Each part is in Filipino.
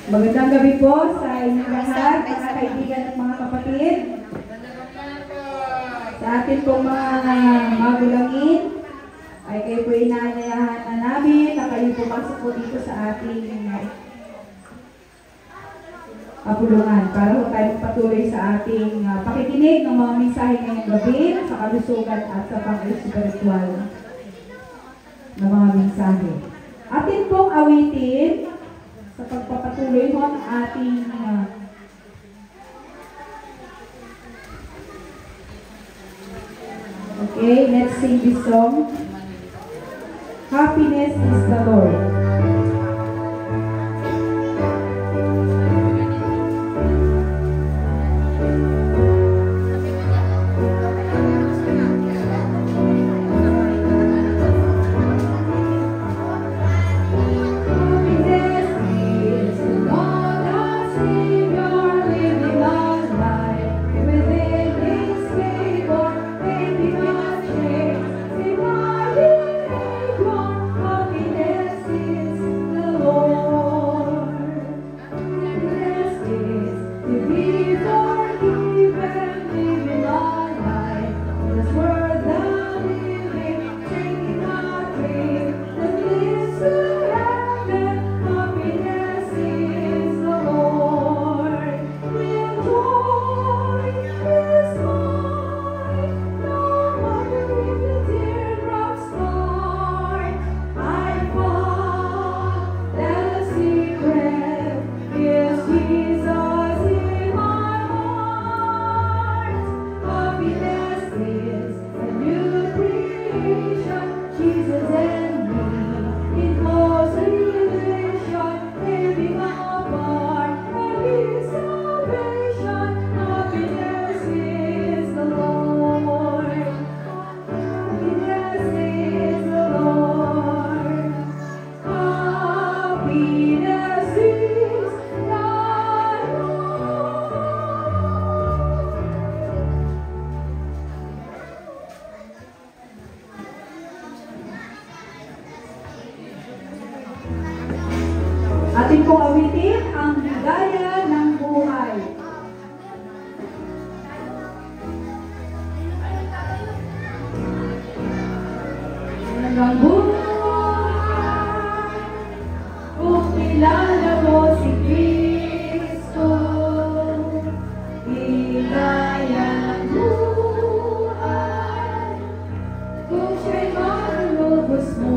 Magandang gabi po sa inyong lahat, mga kaibigan at mga kapatid. Sa atin pong mga magulangin, ay kayo po inaanayahan na namin na kayo pumasok po dito sa ating kapulungan para po tayo patuloy sa ating pakikinig ng mga mensahe ngayong gabi sa kalusugan at sa pang-espiritual na mga mensahe. Atin pong awitin sa pagpapatuloy mo ang ating okay, let's sing this song. Happiness is the Lord. Atin pong awitin ang ligaya ng buhay. Hanggang buhay, kung kilala mo si Kristo, ligaya ng buhay, kung siya'y malulubos mo.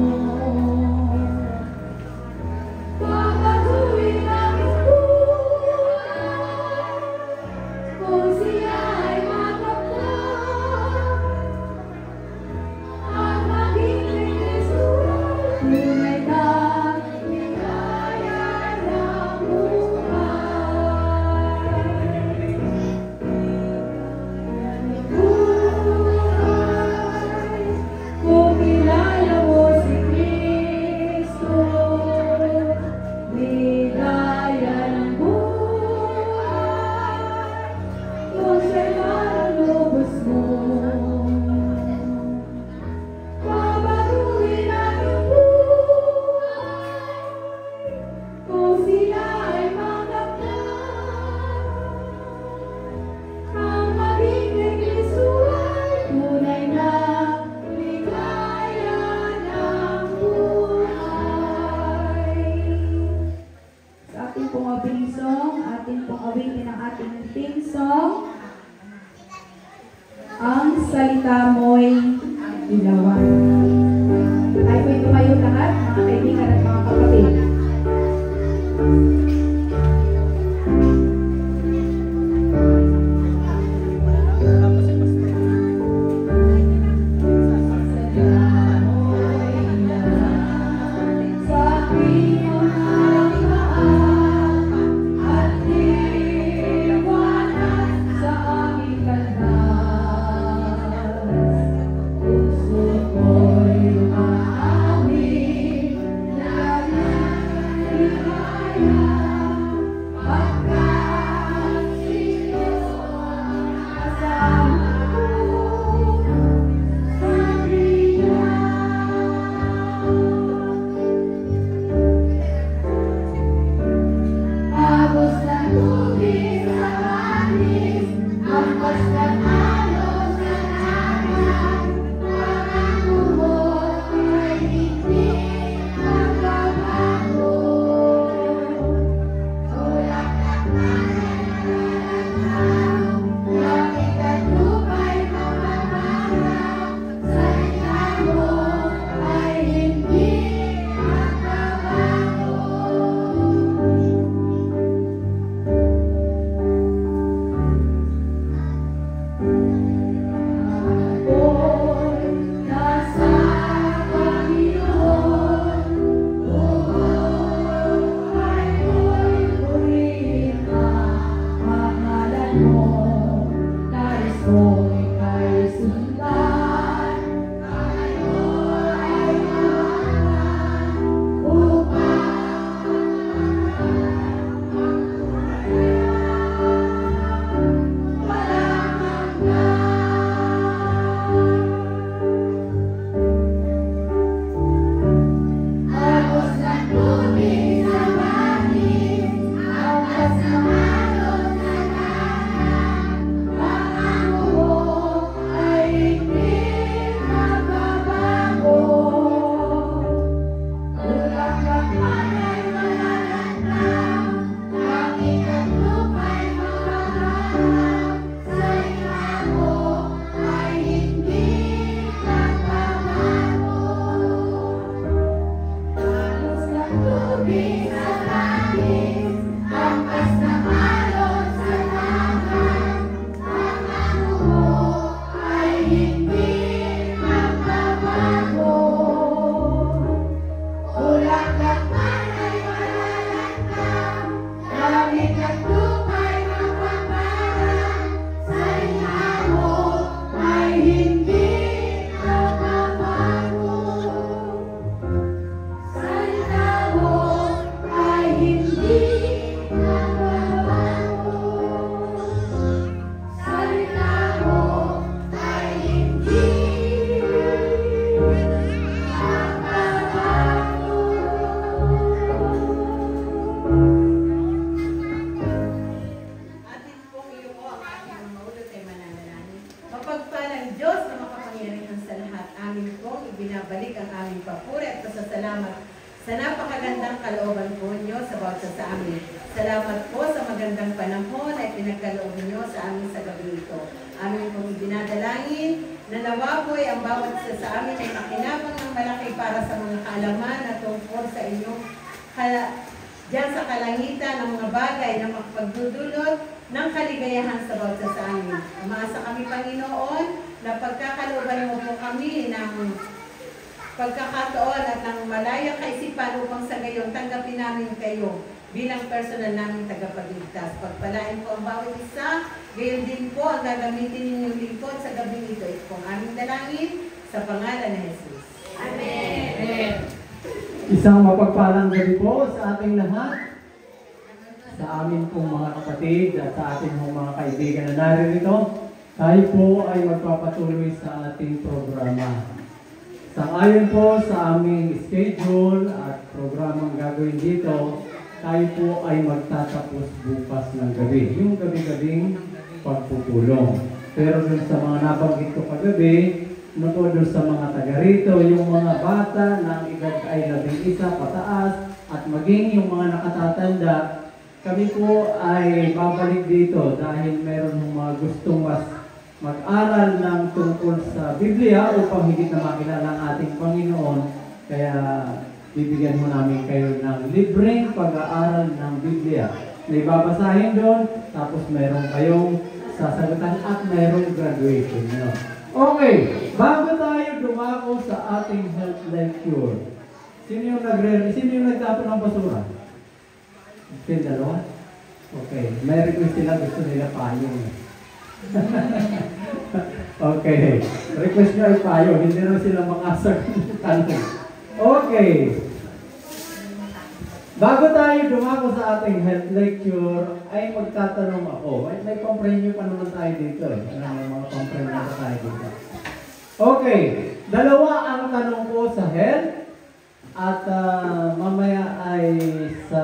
Ang salita mo'y ilawan. Tayo po'y tumayo lahat, mga kaibigan at mga kapatid. Oh ibinabalik ang aming papuri at pasasalamat sa napakagandang kalooban po niyo sa bawat sa amin. Salamat po sa magandang panahon na ipinagkaloob niyo sa amin sa gabi ito. Amin pong ibinadalangin na nawa po ay ang bawat isa sa amin ay makinabang ng malaki para sa mga kaalaman na tungkol sa inyong diyan sa kalangitan ng mga bagay na makapagdudulot ng kaligayahan sa bawat isa sa amin. Umaasa kami, Panginoon, na pagkakalooban mo po kami ng pagkakataon at ng malayang kaisipan upang sa gayon tanggapin namin kayo bilang personal naming tagapagligtas. Pagpalain po ang bawat isa, gayon din po ang gagamitin ninyong lingkod sa gabi ito. Ito pong aming dalangin sa pangalan ni Jesus. Amen. Amen. Isang mapagpalang gabi po sa ating lahat, sa amin pong mga kapatid at sa ating mga kaibigan na naririto. Tayo po ay magpapatuloy sa ating programa. Sangayon po sa aming schedule at programang gagawin dito, tayo po ay magtatapos bukas ng gabi. Yung gabi-gabing pagpupulong. Pero dun sa mga nabanggit ko kagabi, po dun sa mga taga rito, yung mga bata na ang edad ay 11 pataas, at maging yung mga nakatatanda, kami po ay babalik dito dahil meron ng mga gustong mag-aral ng tungkol sa Biblia upang higit na makilala ang ating Panginoon. Kaya bibigyan mo namin kayo ng libreng pag-aaral ng Biblia. May babasahin doon, tapos meron kayong sasagutan at merong graduation. No? Okay, bago tayo dumako sa ating health lecture, sino yung nagtapon ng basura? Sino dalawa? Okay, may request sila, gusto nila payong. Okay, request nyo ay payo, hindi na sila makasag tanong. Okay, bago tayo dumako sa ating health lecture, ay magtatanong ako. May kompremyo pa naman tayo dito eh. May mga kompremyo pa tayo dito. Okay, dalawa ang tanong ko sa health at mamaya ay sa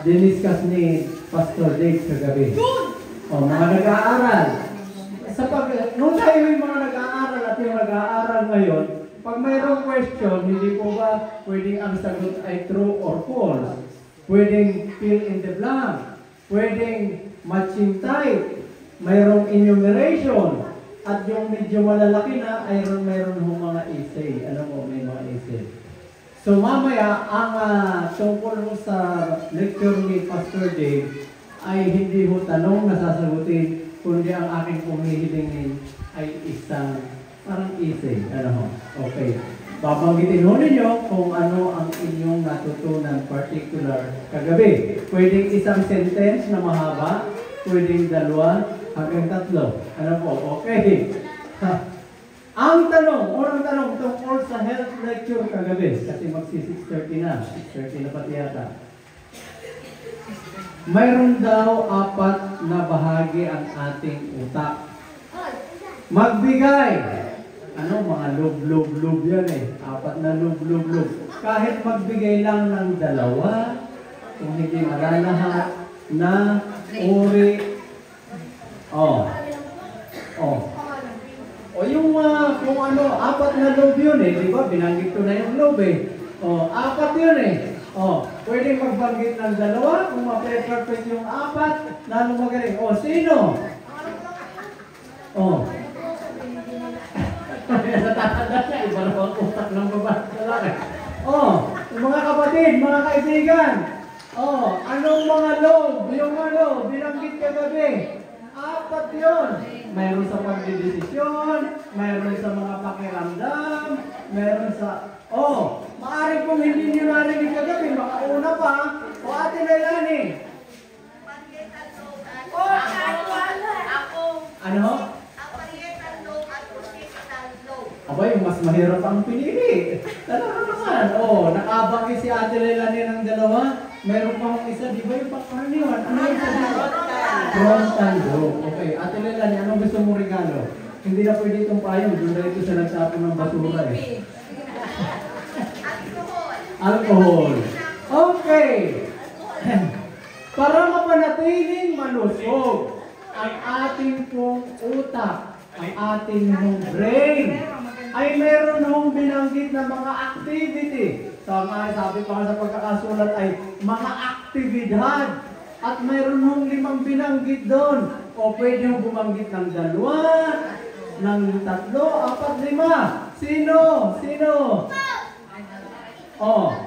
diniscuss ni Pastor Dave kagabi. Mga nag-aaral. Nung tayo yung mga nag-aaral at yung nag-aaral ngayon, pag mayroong question, hindi po ba pwedeng ang sagot ay true or false? Pwedeng fill in the blank. Pwedeng matching type. Mayroong enumeration. At yung medyo malalaki na, ay mayroon hong mga essay. Alam mo, may mga essay. So mamaya, ang tungkol sa lecture ni Pastor Dave ay hindi ho tanong na sasagutin, kundi ang aking pumihilingin ay isang parang essay. Ano ho? Okay. Babanggitin ho ninyo kung ano ang inyong natutunan particular kagabi. Pwedeng isang sentence na mahaba, pwedeng 2 hanggang 3. Ano po? Okay. Ang unang tanong tungkol sa health lecture kagabi, kasi magsi 6:30 na. 6:30 na pati yata. Mayroon daw 4 na bahagi ang ating utak. Magbigay. Mga loob yan eh. 4 na loob. Kahit magbigay lang ng 2, kung hindi malalahat, na uri. Yung kung 4 na loob yun eh. Di ba? Binanggit ko na yung loob eh. 4 yun eh. Pwede magbanggit ng 2, kung ma-perfect yung 4, lalo magaling. Sino? Natatanda siya, iba na ang utak ng babae. Mga kapatid, mga kaibigan. Anong mga loob? Yung binanggit kagabi. 4 yun. Mayroon sa pagdidesisyon, mayroon sa mga pakiramdam, mayroon sa... maaari kung hindi nyo narinig kagabi, makauna pa, Ate Leilani. Ano? Yung mas mahirap ang pinili. Talaga naman. Nakabangi si Ate Leilani ng 2. Mayroon pa akong isa, di ba yung pangkaraniwan? Ano yung isa? Frontal lobe. Okay, Ate Leilani, anong gusto mong regalo? Hindi na pwede itong payong. Doon na ito sa nagtapon ng basura eh. Alcohol. Okay. Para mapanatiling malusog ang ating pong utak, ang ating pong brain, ay meron hong binanggit na mga activity. Sabi pa sa pagkakasulat ay mga aktibidad. At mayroon hong 5 binanggit doon. Pwede hong bumanggit ng 2, ng 3, 4, 5. Sino?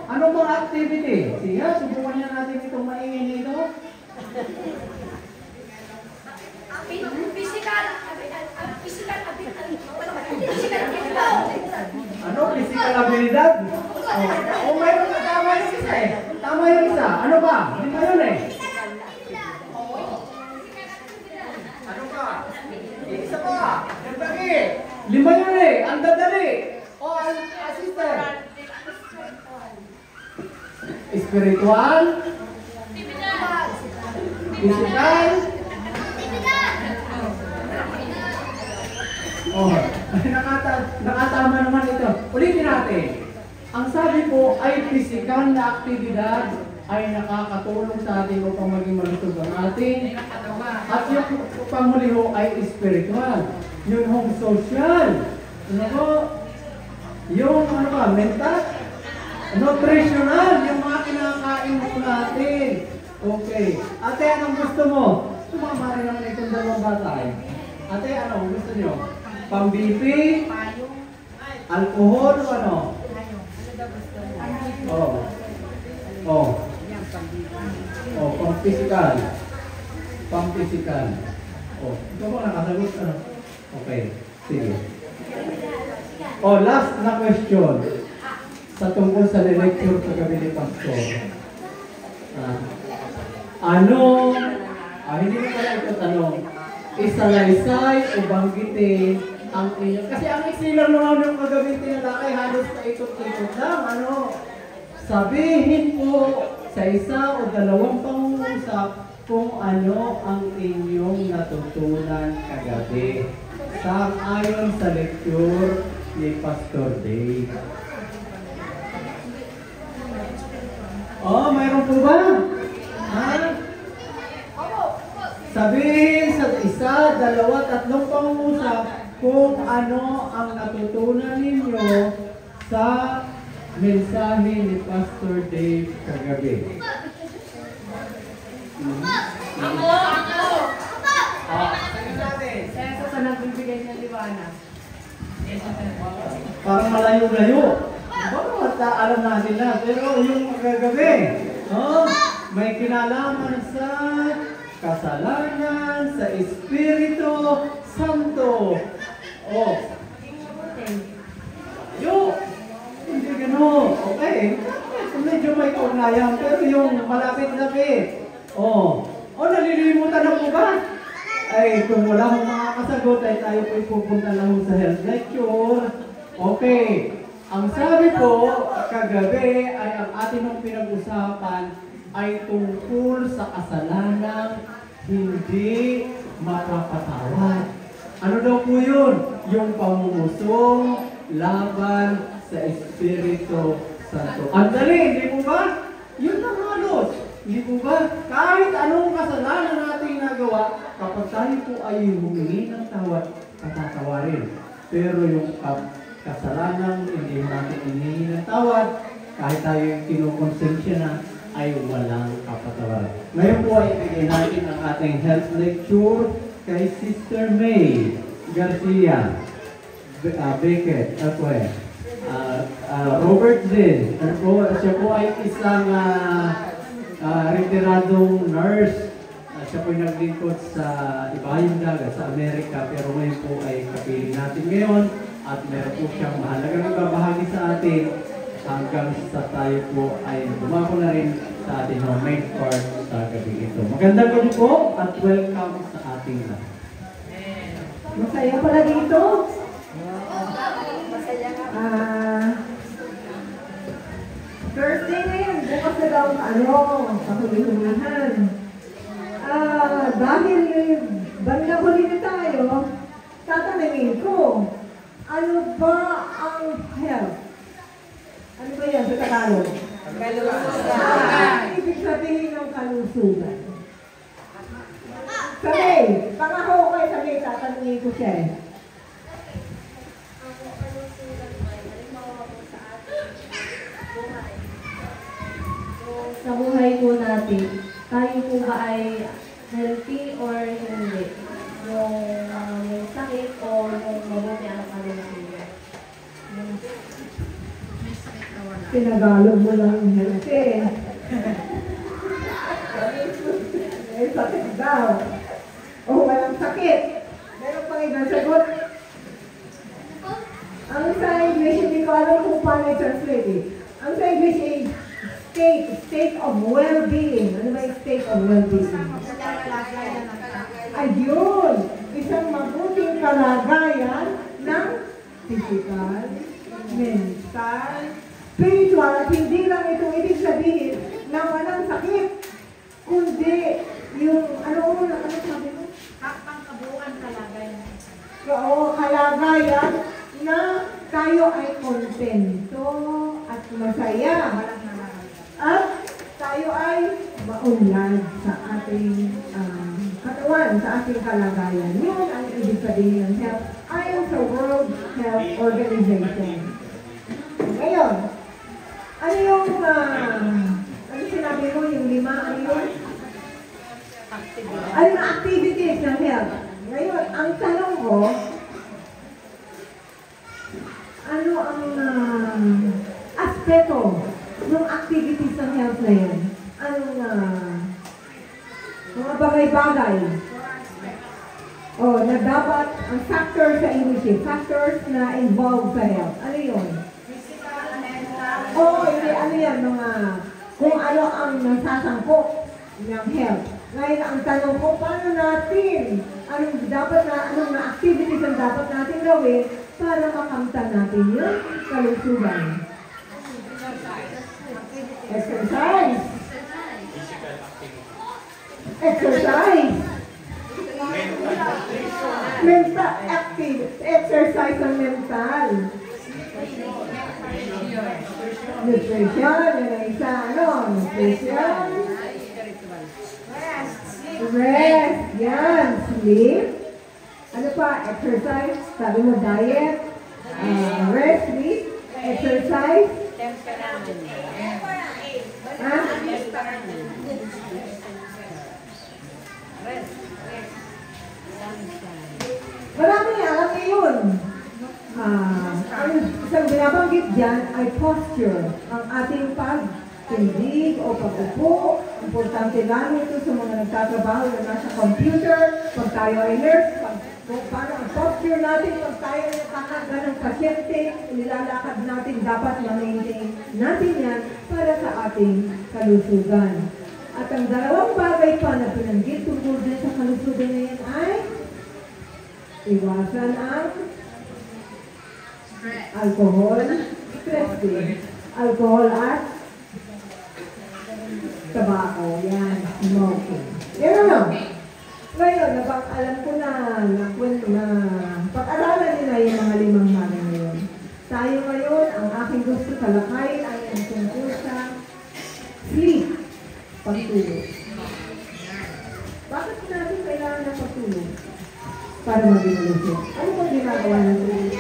Anong mga activity? Sige, subukan niya natin itong maingin dito. Physical abilidad? Mayroon na tama yung isa eh. Tama yung isa. Ano ba? 5 yun eh. Ano ba? Isa pa. Nagtagi. 5 yun eh. Ang dadali. Assistant. Spiritual. Physical. Nakatama naman ito. Ulitin natin. Ang sabi po ay physical na aktibidad ay nakakatulong sa atin upang maging malusog ang ating. At yung panghuli ho ay spiritual. Yun hong social. Yung mental. Nutritional. Yung mga kinakain mo natin. Okay. Ate, anong gusto mo? Sumama rin naman itong 2 bata eh. Ate, anong gusto nyo? Pang-BP? Alcohol o ano? Pang-physical. Ito ba nakasagot? Okay, sige. Last na question. Sa tungkol sa lecture sa gabi ni Pastor. Hindi mo pala ito tanong. Isalaysay o banggitin ang inyong... Kasi ang iksilang naman yung kagabi tinalakay, halos paikot-ikot lang. Sabihin po sa 1 o 2 pangungusap kung ano ang inyong natutunan kagabi. Sang-ayon sa lecture ni Pastor Dave. Mayroon po ba? Sabihin sa isa, dalawa, tatlong pangungusap kung ano ang natutunan ninyo sa mensahe ni Pastor Dave kagabi. Sabi natin. Kaya sa nagbibigay ng liwanag. Parang malayo-layo. Bawat alam natin na. Pero yung kagabi, may kinalaman sa kasalanan, sa Espiritu Santo. Hindi gano'n. Okay. Medyo may kaugnayan, pero yung malapit-lapit. Nalilimutan na po ba? Ay, kung wala mong makakasagot, ay tayo po'y pupunta lang sa health lecture. Okay. Ang sabi po, kagabi ay ang ating mong pinag-usapan ay tungkol sa kasalanang hindi mapapatawad. Ano daw po yun? Yung pangungusong laban sa Espiritu Santo. Ang dali, hindi po ba? Yun ang halos. Hindi po ba? Kahit anong kasalanan natin nagawa, kapag tayo po ay humingi ng tawad, patatawarin. Pero yung kasalanan, hindi natin humingi ng tawad, kahit tayo yung kinukonsensya na, ay walang kapatawaran. Ngayon po ay ibigay natin ang ating health lecture kay Sister May Garcia, Beckett, Robert din. Siya po ay isang retiradong nurse. Siya po ay naglingkod sa Ibayong Dagat sa Amerika, pero ngayon po ay kapiling natin ngayon at meron po siyang mahalagang ibabahagi sa atin hanggang sa tayo po ay dumako na rin sa ating main part sa gabi ito. Magandang gabi po at welcome sa ating lahat. Masaya pala dito. Thursday na yan. Bukas na daw pahulihulihan. Dahil banda-huli na tayo, tatanungin ko, ano ba ang health? Ano ba yan sa Tagalog? Kalusugan. Ibig sabihin ng kalusugan. Sabi, pangako ko kayo sabi, tatanungin ko siya eh. Sa buhay po natin, tayo po ba ay healthy or hindi? Yung may sakit o yung mabuti ang kalusugan? Tinagalog mo lang yung health eh. May sakit daw. O walang sakit. Meron pang ibang sagot. Ang sa English, hindi ko alam kung paano i-translate eh. Ang sa English ay state of well-being. Ano ba yung state of well-being? Ayun! Isang mabuting kalagayan ng physical, mental, spiritual, at hindi lang ito ibig sabihin na walang sakit, kundi yung, ano sabi mo? Pangkabuuan kalagayan. Oo, kalagayan na tayo ay kontento at masaya. At tayo ay maunlad sa ating katawan, sa ating kalagayan. Yun ang ibig sabihin ng health ayon sa World Health Organization. Ngayon, ano yung, ano sinabi mo, yung 5, ano yun? Ano yung activities ng health? Ngayon, ang tanong ko, ano ang aspeto ng activities ng health na yun? Anong mga bagay-bagay? Na dapat, ang factors sa English, factors na involved sa health. Ano yun? Ano yan, kung ano ang nasasangkot ng health. Ngayon, ang tanong ko, paano natin, anong activities ang dapat natin gawin para makamtan natin yun, kalusugan? Exercise. Mental active. Exercise ang mental. Nutrition. Yung isa, nutrition. Rest. Yan. Sleep. Ano pa? Exercise. Sabi mo, diet. Rest, sleep, exercise. Ha? Marami, alam niyo yun. Ang isang binabanggit dyan ay posture. Ang ating pagtindig o pag-upo. Importante lang ito sa mga nagtatrabaho na nasa computer. Pag tayo ay nurse, paano ang posture natin pag tayo ay nakakaga ng pasyente, nilalakad natin, dapat ma-maintain natin yan para sa ating kalusugan. At ang dalawang bagay pa na pinanggit tungkol din sa kalusugan na yan ay iwasan ang alcohol, stress din. Alcohol at tobacco, yan, smoking. Yan ano? Ngayon, alam ko na pag-aralan nila yung mga limang bagay na yun. Tayo ngayon, ang aking gusto talakayin ay ang tungkol sa sleep, pagtulog. Bakit natin kailangan ng pagtulog? Para maging malusog. Ano ba ginagawa ng tulog?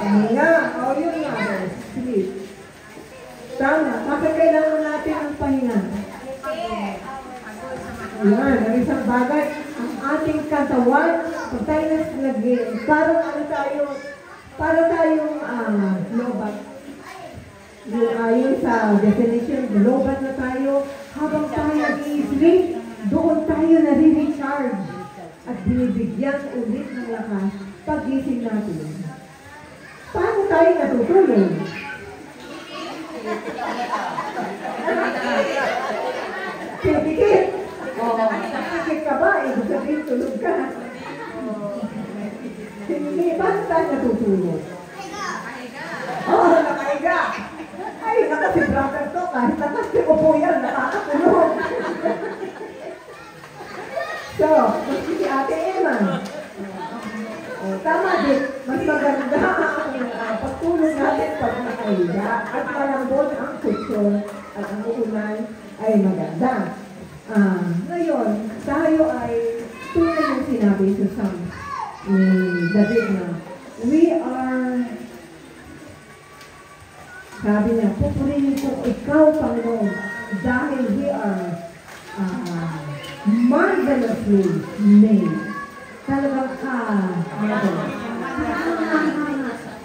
Pahinga. O, yun nga. Sleep. Tama. Bakit kailangan natin ang pahinga? Yan, ang isang bagay, ang ating katawan, pag tayo parang ano tayo, para tayong lobat. Yung ayon sa definition, lobat na tayo, habang tayo nag-i-sleep, doon tayo nare-recharge at binibigyan ulit ng lakas pag-gising natin. Paano tayo natutulog? Pipikit. Pipikit ka ba? Ibig sabihin tulog ka. Hindi, paano tayo natutulog? Nakahiga. Ay, si brother to, kahit nakasiupo yan, nakakatulog. So, si Ate Emma. Tama din, mas maganda ang pagtulog natin pag nakahiga at malambot ang kutsyon at ang uunan ay maganda. Ngayon, tayo ay tunay yung sinabi sa Psalm ni David na we are, sabi niya, pupurihin ko ikaw, Panginoon, dahil we are marvelously made. Talagang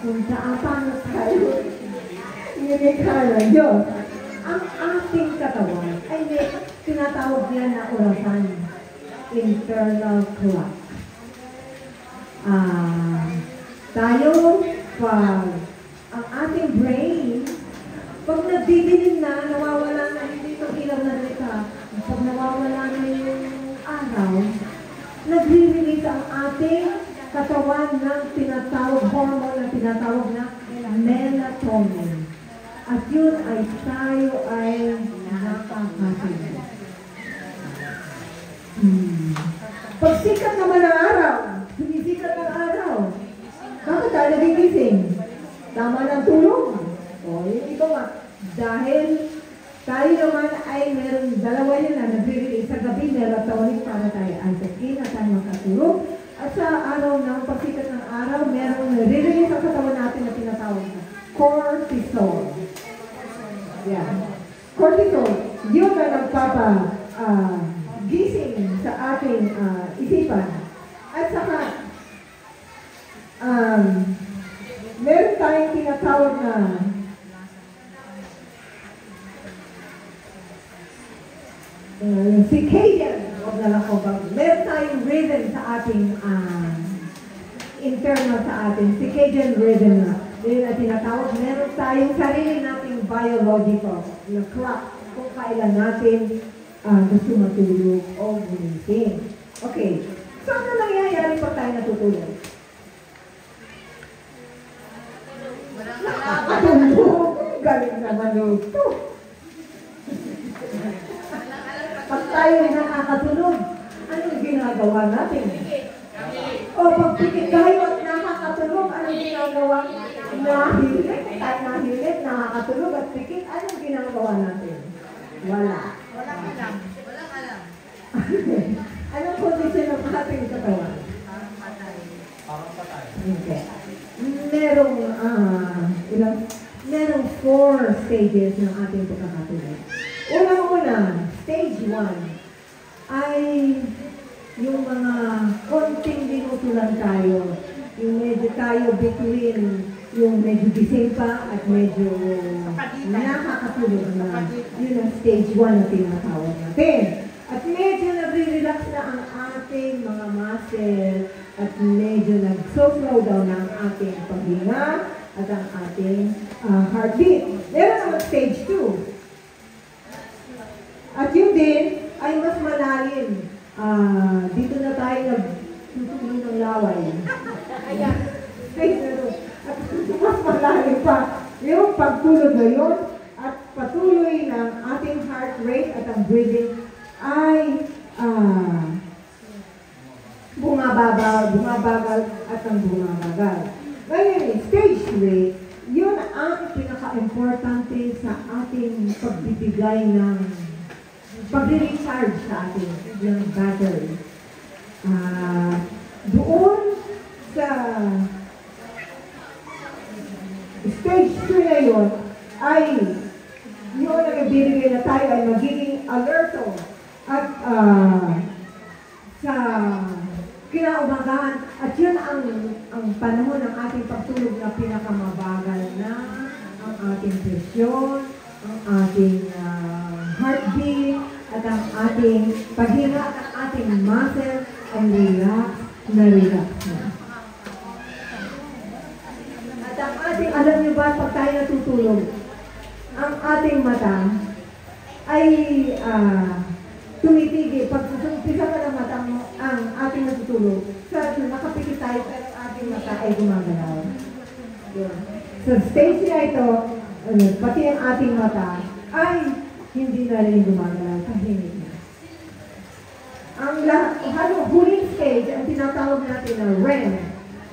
kung saan tayo inikha ng Diyos. Ang ating katawan ay may tinatawag niya na orasan, internal clock. Tayo, pag ang ating brain, pag nagdidilim na, nawawala na, hindi ito ilaw na dito, pag nawawala na yung araw, nagre-release ang ating katawan ng tinatawag, hormone na tinatawag na melatonin. At yun ay tayo ay nakakatulog. Pag sikat naman ang araw, sumisikat ang araw, bakit tayo nagigising? Tama ng tulog. O, yun ito nga. Dahil tayo naman ay meron dalawa yun na nagre-release sa gabi, melatonin para tayo antakin at tayo makatulog. At sa araw ng pagsikat ng araw, meron nare-release ang katawan natin na tinatawag na cortisol. Yan. Cortisol, yun na nagpapa-gising sa ating isipan. At saka, meron tayong tinatawag na circadian, meron tayong rhythm sa ating internal sa ating circadian rhythm na. Yun na tinatawag, meron tayong sarili nating biological na clock kung kailan natin gusto matulog o gumising. Okay, so ano nangyayari pag tayo natutulog? Nakakatulog. Galing naman ito. Pag tayo ay nakakatulog, anong ginagawa natin? O pagpikit tayo at nakakatulog, anong ginagawa? Nahilit, nakakatulog at pikit, anong ginagawa natin? Wala. Anong kondisyon ng ating katawan? Parang patay. Okay. Merong 4 stages ng ating pagkakatulog. Unang-una, stage 1 ay yung mga konting minuto lang tayo. Yung medyo tayo between yung medyo gising pa at medyo nakakatulog na. Yun ang stage 1 na tinatawag natin. At medyo nagre-relax na ang ating mga muscle at medyo nag-slow down na ang ating paghinga at ang ating heartbeat. Meron naman stage 2. At yun din ay mas malalim. Dito na tayo nagtutulong ng laway. Ayan. At mas malalim pa yung pagtulog na yun at patuloy ng ating heart rate at ang breathing ay bumabagal at ang bumabagal. Ngayon, stage 3, yun ang pinaka-importante sa ating pagbibigay ng pag-recharge sa ating yung battery. Doon sa stage 3 na yun ay yun ang ibibigay na tayo ay magiging alerto at sa kinaumagahan at yun ang panahon ng ating pagtulog na pinakamabagal na ang ating presyon, ang ating heartbeat at ang ating paghinga at ang ating muscle ay relax na. At ang ating, alam niyo ba, pag tayo natutulog, ang ating mata ay tumitigil. Pag umpisa pa ng mata mo, ang ating natutulog, nakapikit tayo pero ang ating mata ay gumagalaw. So stage na ito, pati ang ating mata ay hindi na rin gumagalaw, tahimik na. Ang huling stage, ang tinatawag natin na REM,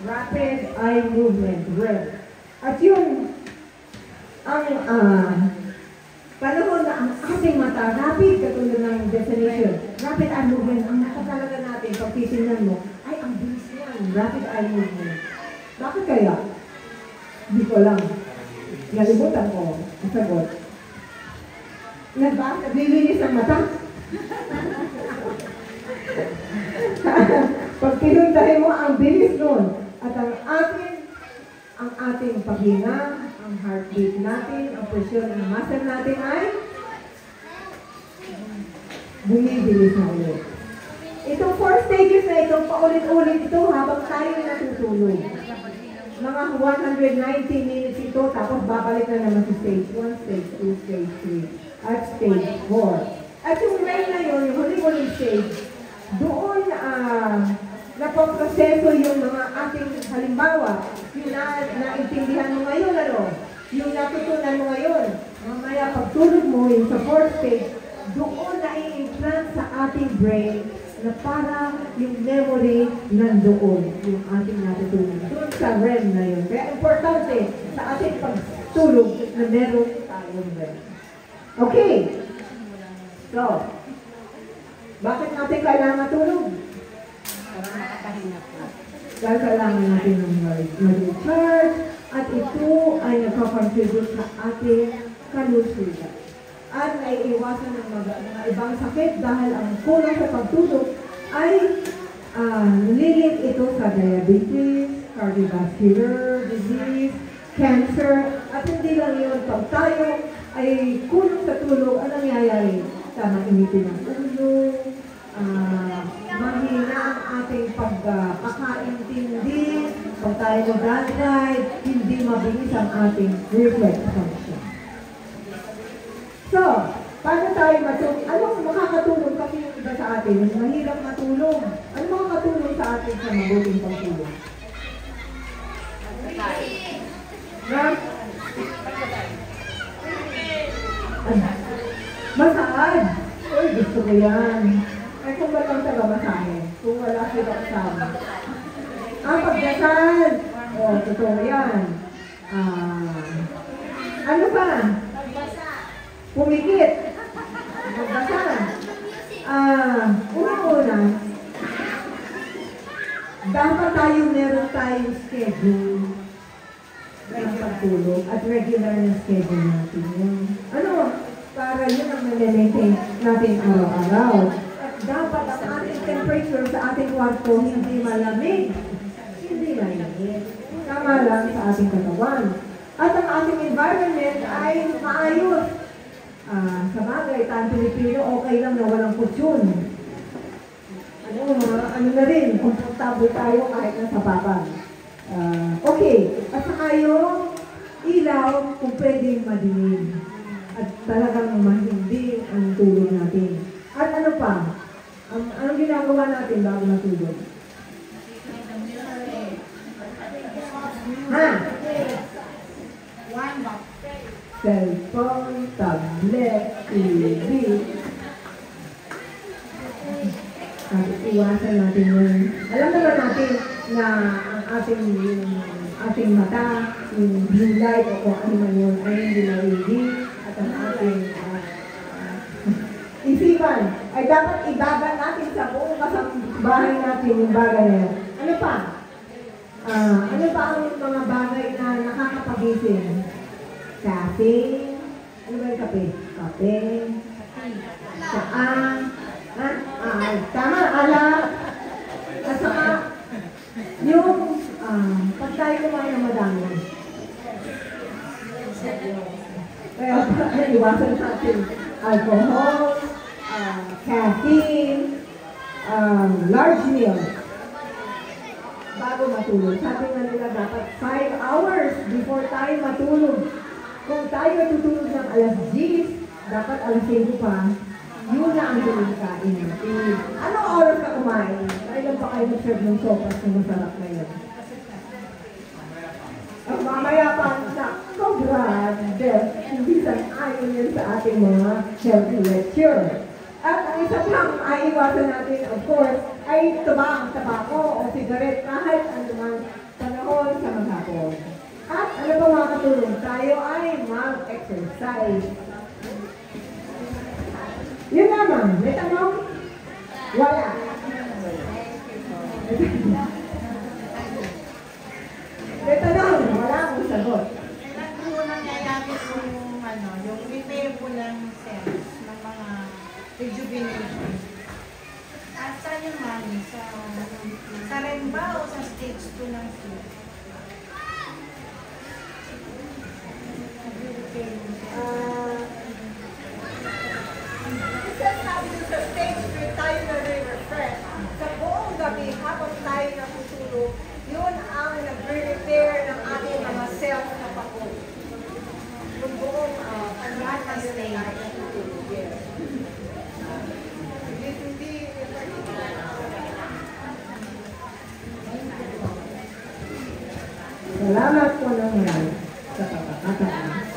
Rapid Eye Movement, REM. At yun, ang panahon na ang ating mata, rapid, katulad ng definition, rapid eye movement, ang nakatalaga natin, pag titingnan mo, ay ang bilis yan, rapid eye movement. Bakit kaya? Hindi ko lang. Nalimutan ko ang sagot. Naglilinis ang mata? Pag pinuntahin mo, ang bilis nun. At ang ating paghinga, ang heartbeat natin, ang presyon ng muscle natin ay bumibilis na ulit. Itong 4 stages na ito, paulit-ulit ito habang tayo natutulog. Mga 190 minutes ito, tapos babalik na naman sa stage 1, stage 2, stage 3, at stage 4. At yung REM na yun, yung huling stage, doon napoproseso yung mga ating halimbawa, yung naintindihan mo ngayon, yung natutunan mo ngayon. Mamaya pagtulog mo, yung sa 4th stage, doon na-i-implant sa ating brain na parang yung memory nandoon, yung ating natutunan. Doon sa REM na yun. Kaya importante sa ating pagtulog na meron tayong REM. Okay. So, bakit natin kailangan matulog? Para makapahinga po. Dahil kailangan natin ng mag-recharge at ito ay nagpakontribute sa ating kalusugan. At naiiwasan ng mga ibang sakit dahil ang kulang sa pagtulog ay lilit ito sa diabetes, cardiovascular disease, cancer, at hindi lang yun. Pag tayo ay kulang sa tulog, anong nangyayari? Tama, initin ang ulo, mahina ang ating pagkakaintindi, pag tayo mag-drive, hindi mabilis ang ating reflex function. So, paano tayo matulog? Anong makakatulong kasi yung iba sa atin? Yung mahirap matulog. Ano makakatulong sa atin sa mabuting pagtulog? Masaad. Uy, gusto ko yan. Ay, kung walang taga-masahe. Kung wala sila kasama. Pagdasal. Totoo yan. Ano pa? Pumikit. Magdasal. Una-una, dapat meron tayong schedule ng pagtulog at regular na schedule natin yun. Para yun ang nalilmaintain natin araw-araw. At dapat ang ating temperature sa ating kwarto hindi malamig. Hindi malamig. Tama lang sa ating katawan. At ang ating environment ay maayos. Sa bagay, tayong Pilipino, okay lang na walang kutsyon. Ano na rin, komportable tayo kahit nasa papan. Okay. At saka yung ilaw, kung pwedeng madilim. At talagang mahindi ang tulog natin. At ano pa? Anong ginagawa natin bago matulog? Cellphone, tablet, TV. Iwasan natin yun. Alam naman natin na ang ating mata, yung blue light o kung ano man yun, ay hindi nalindi. At ang ating isipan ay dapat ibaba natin sa buong kasambahay natin yung bagay na yan. Ano pa? Ano pa ang mga bagay na nakakapagising? Kape. Ano ba yung kape? Kape. Saan? Tama, alak. At saka, yung pag tayo kumain ng madami. Kaya iwasan natin alcohol, caffeine, large meal. Bago matulog. Sabi nga nila dapat 5 hours before tayo matulog. Kung tayo tutulog ng alas 10, dapat alas 5 pa, yun na ang kain natin. Anong oras ka kumain? Kailan pa kayo mag-serve ng sopas na masarap na yun? Ang mamaya pa sa grabe, hindi sang-ayon yan sa ating mga healthy lecture. At ang isa pang aiwasan natin, of course, ay tabako o sigaret kahit anumang panahon sa maghapon. At ano pa mga katulong? Tayo ay mag-exercise. Yun naman, may tanong? Wala. May tanong? Wala akong sagot. Kailan po nangyayari yung repair po ng cells, ng mga rejuvenation? At saan yung mami? Sa REM ba o sa stage 2 ng sleep? Sabi sa stage 3 tayo na re-refresh. Sa buong gabi, habang tayo natutulog, yun ang nagre-repair ng ating mga cells na pako. Yung buong lahat ng stage natutulog. Salamat po ng marami sa pagkakataon.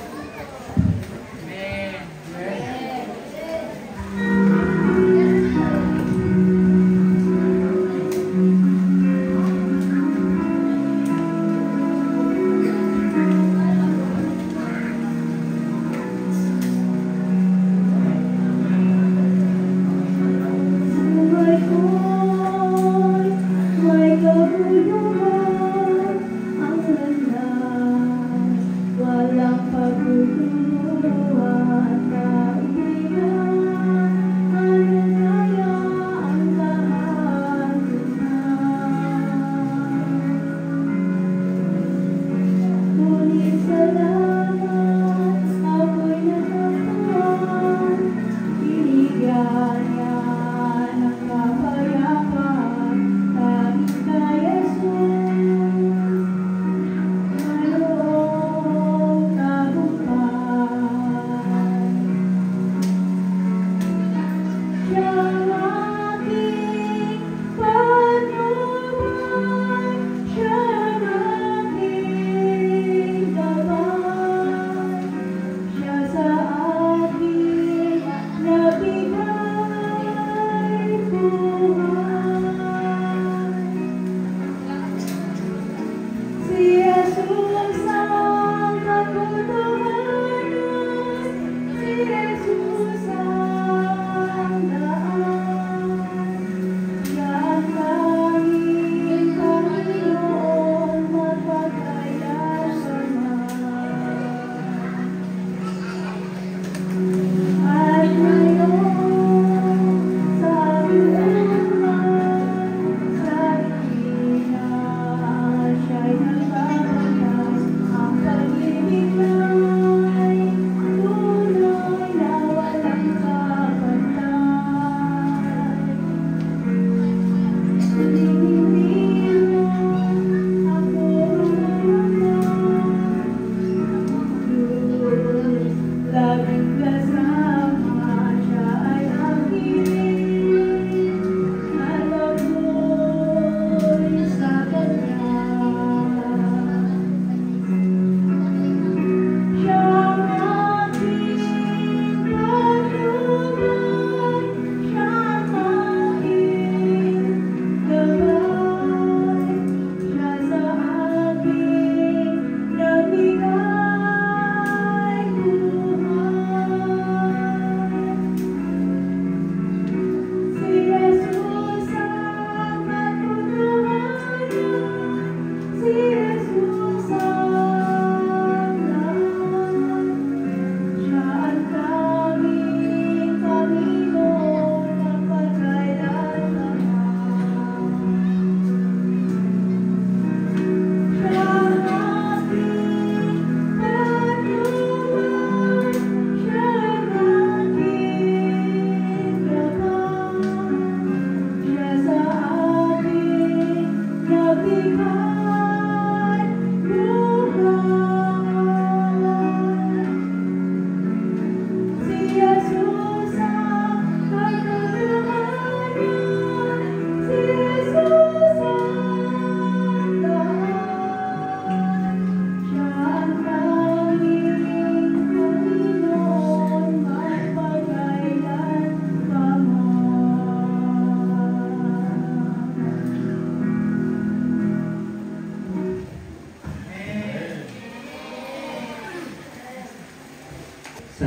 Walang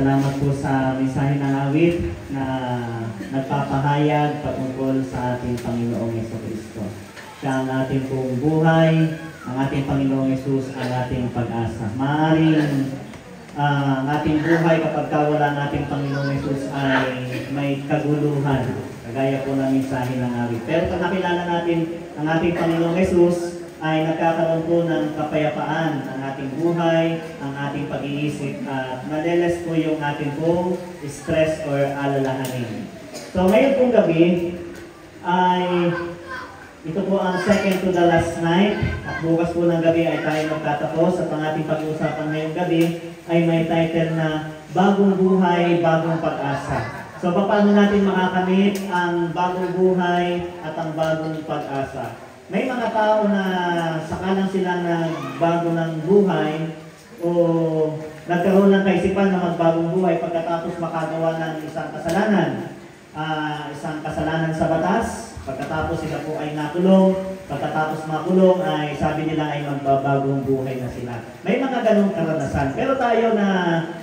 Salamat po sa mensahe ng awit na nagpapahayag patungkol sa ating Panginoong Jesucristo. Siya ang ating pong buhay, ang ating Panginoong Jesus ang ating pag-asa. Maaaring ang ating buhay kapag wala ng ating Panginoong Jesus ay may kaguluhan, kagaya po ng mensahe ng awit. Pero pag nakilala natin ang ating Panginoong Jesus, ay nagkakaroon po ng kapayapaan ang ating buhay, ang ating pag-iisip, at naleles po yung ating pong stress or alalahanin. So ngayon pong gabi ay ito po ang second to the last night, at bukas po ng gabi ay tayo magtatapos, at ang ating pag-uusapan ngayong gabi ay may title na Bagong Buhay, Bagong Pag-asa. So paano natin makakamit ang bagong buhay at ang bagong pag-asa? May mga tao na sakalang sila nagbago ng buhay o nagkaroon ng kaisipan na magbagong buhay pagkatapos makagawa ng isang kasalanan sa batas. Pagkatapos sila po ay nakulong, pagkatapos makulong ay sabi nila ay magbabagong buhay na sila. May mga ganong karanasan. Pero tayo na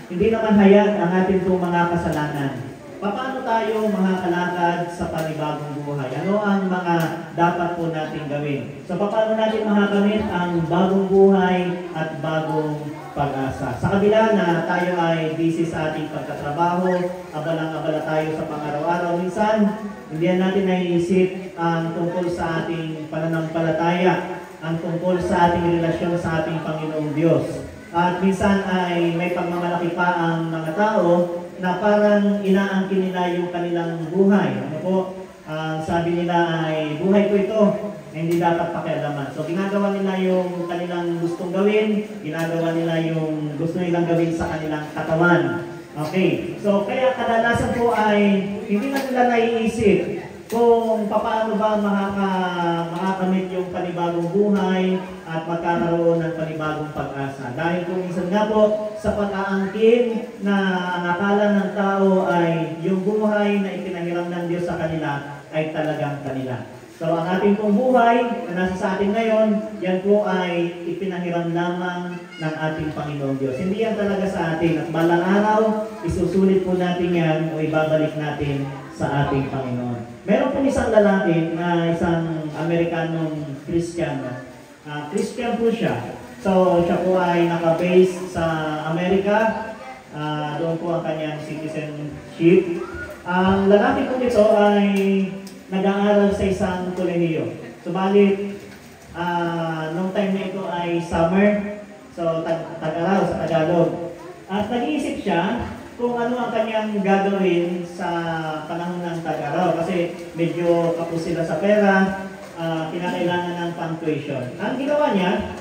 hindi naman hayag ang ating pong mga kasalanan, paano tayo makakalakad sa panibagong buhay? Ano ang mga dapat po natin gawin? So, paano natin makakamit ang bagong buhay at bagong pag-asa? Sa kabila na tayo ay busy sa ating pagkatrabaho, abalang-abala tayo sa pang-araw-araw, minsan, hindi natin naiisip ang tungkol sa ating pananampalataya, ang tungkol sa ating relasyon sa ating Panginoong Diyos. At minsan ay may pagmamalaki pa ang mga tao na parang inaangkin nila yung kanilang buhay. Ano po? Sabi nila ay, buhay ko ito, hindi dapat pakialaman. So ginagawa nila yung kanilang gustong gawin, ginagawa nila yung gusto nilang gawin sa kanilang katawan. Okay, so kaya kadalasan po ay hindi na nila naiisip kung paano ba makakamit yung panibagong buhay at magkakaroon ng panibagong pag-asa. Dahil kung minsan nga po sa pag-aangkin na ang akala ng tao ay yung buhay na ipinahiram ng Diyos sa kanila ay talagang kanila. So ang ating pong buhay na nasa sa atin ngayon, yan po ay ipinahiram lamang ng ating Panginoong Diyos. Hindi yan talaga sa atin. At balang araw, isusulit po natin yan o ibabalik natin sa ating Panginoon. Meron po isang lalaki na isang Amerikanong Christian. Christian po siya. So siya po ay naka-base sa Amerika. Doon po ang kanyang citizenship. Ang lalaki po nito ay nag-aaral sa isang kolehiyo. Subalit, nung time na ito ay summer, so tag-araw sa Tagalog. At nag-iisip siya kung ano ang kanyang gagawin sa panahon ng tag-araw. Kasi medyo kapos sila sa pera, kinakailangan ng punctuation. Ang ginawa niya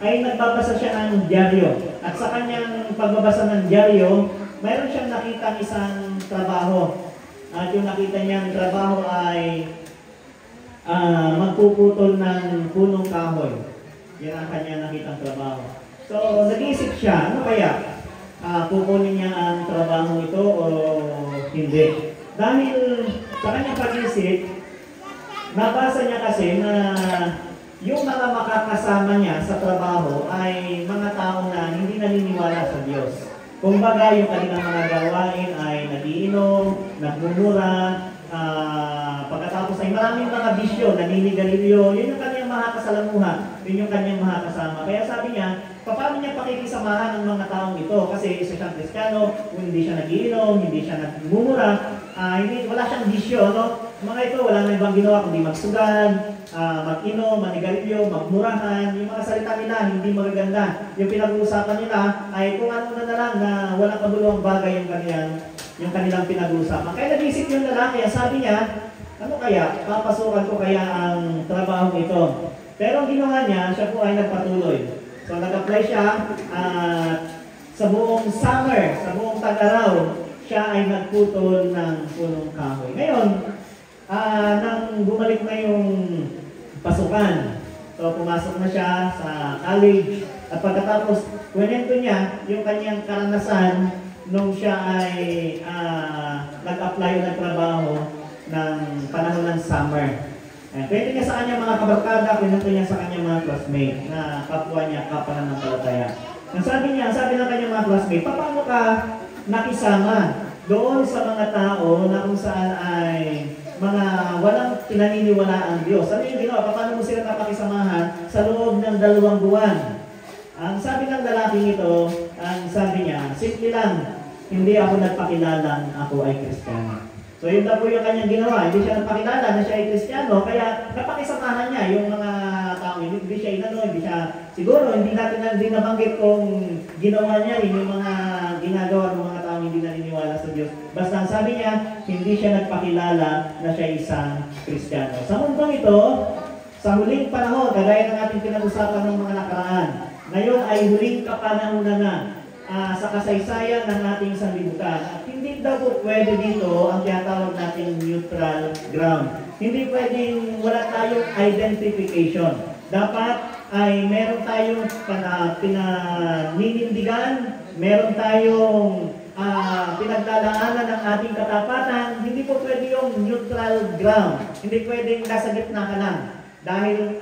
ay nagbabasa siya ng dyaryo. At sa kanyang pagbabasa ng dyaryo, mayroon siyang nakita isang trabaho. At yung nakita niyang trabaho ay magpuputol ng punong kahoy. Yan ang kanyang nakitang trabaho. So, nag-iisip siya, ano kaya? Kukunin niya ang trabaho ito o hindi? Dahil sa kanyang pag-isip, nabasa niya kasi na yung mga makakasama niya sa trabaho ay mga tao na hindi naniniwala sa Diyos. Kung baga, yung kanilang mga gawain ay nagiinom, nagmumura, pagkatapos ay maraming mga bisyo, naninigarilyo, yun yung kanyang makakasalamuha, yun yung kanyang makakasama. Kaya sabi niya, paano niya pakikisamahan ng mga taong ito? Kasi isa siyang Kristiyano, kung hindi siya nagiinom, hindi siya nagmumura, wala siyang bisyo, no? Mga ito, wala na ibang ginawa kundi magsugal, mag-inom, manigarilyo, magmurahan, yung mga salita nila hindi magaganda. Yung pinag-uusapan nila ay kung ano na lang na walang kabuluhang bagay yung kanilang pinag-uusapan. Kaya nag-isip yung lalaki, sabi niya, ano kaya, papasukan ko kaya ang trabaho ito? Pero ang ginawa niya, siya po ay nagpatuloy. So nag-apply siya sa buong summer, sa buong tag-araw, siya ay nagputol ng punong kahoy. Ngayon, nang bumalik na yung pasukan, so pumasok na siya sa college at pagkatapos kwento niya yung kanyang karanasan nung siya ay nag-apply ng trabaho ng panahon ng summer. Kwento niya sa kanyang mga kabarkada, kwento niya sa kanyang mga classmate na kapwa niya, kapananampalataya. Sabi ng kanyang mga classmate, paano ka nakisama doon sa mga tao na kung saan ay mga walang pinaniniwalaang Diyos. Ano yung ginawa? Paano mo sila napakisamahan sa loob ng 2 buwan? Ang sabi ng lalaking ito, ang sabi niya, simple lang, hindi ako nagpakilalang ako ay Kristiyano. So yun na po yung kanyang ginawa. Hindi siya nagpakilala na siya ay Kristiyano, kaya napakisamahan niya yung mga tao. Hindi siya hindi siya, siguro hindi nabanggit kung ginawa niya yung mga ginagawa ng mga tao hindi naniniwala sa Diyos. Basta ang sabi niya, hindi siya nagpakilala na siya isang Kristiyano. Sa mundong ito, sa huling panahon, kagaya ng ating pinag-usapan ng mga nakaraan, ngayon ay huling kapanahunan na sa kasaysayan ng ating sanlibutan. At hindi daw po pwede dito ang tinatawag nating neutral ground. Hindi pwedeng wala tayong identification. Dapat ay meron tayong pinaninindigan, meron tayong pinaglalaanan ng ating katapatan. Hindi po pwede yung neutral ground. Hindi pwedeng nasa gitna ka lang. Dahil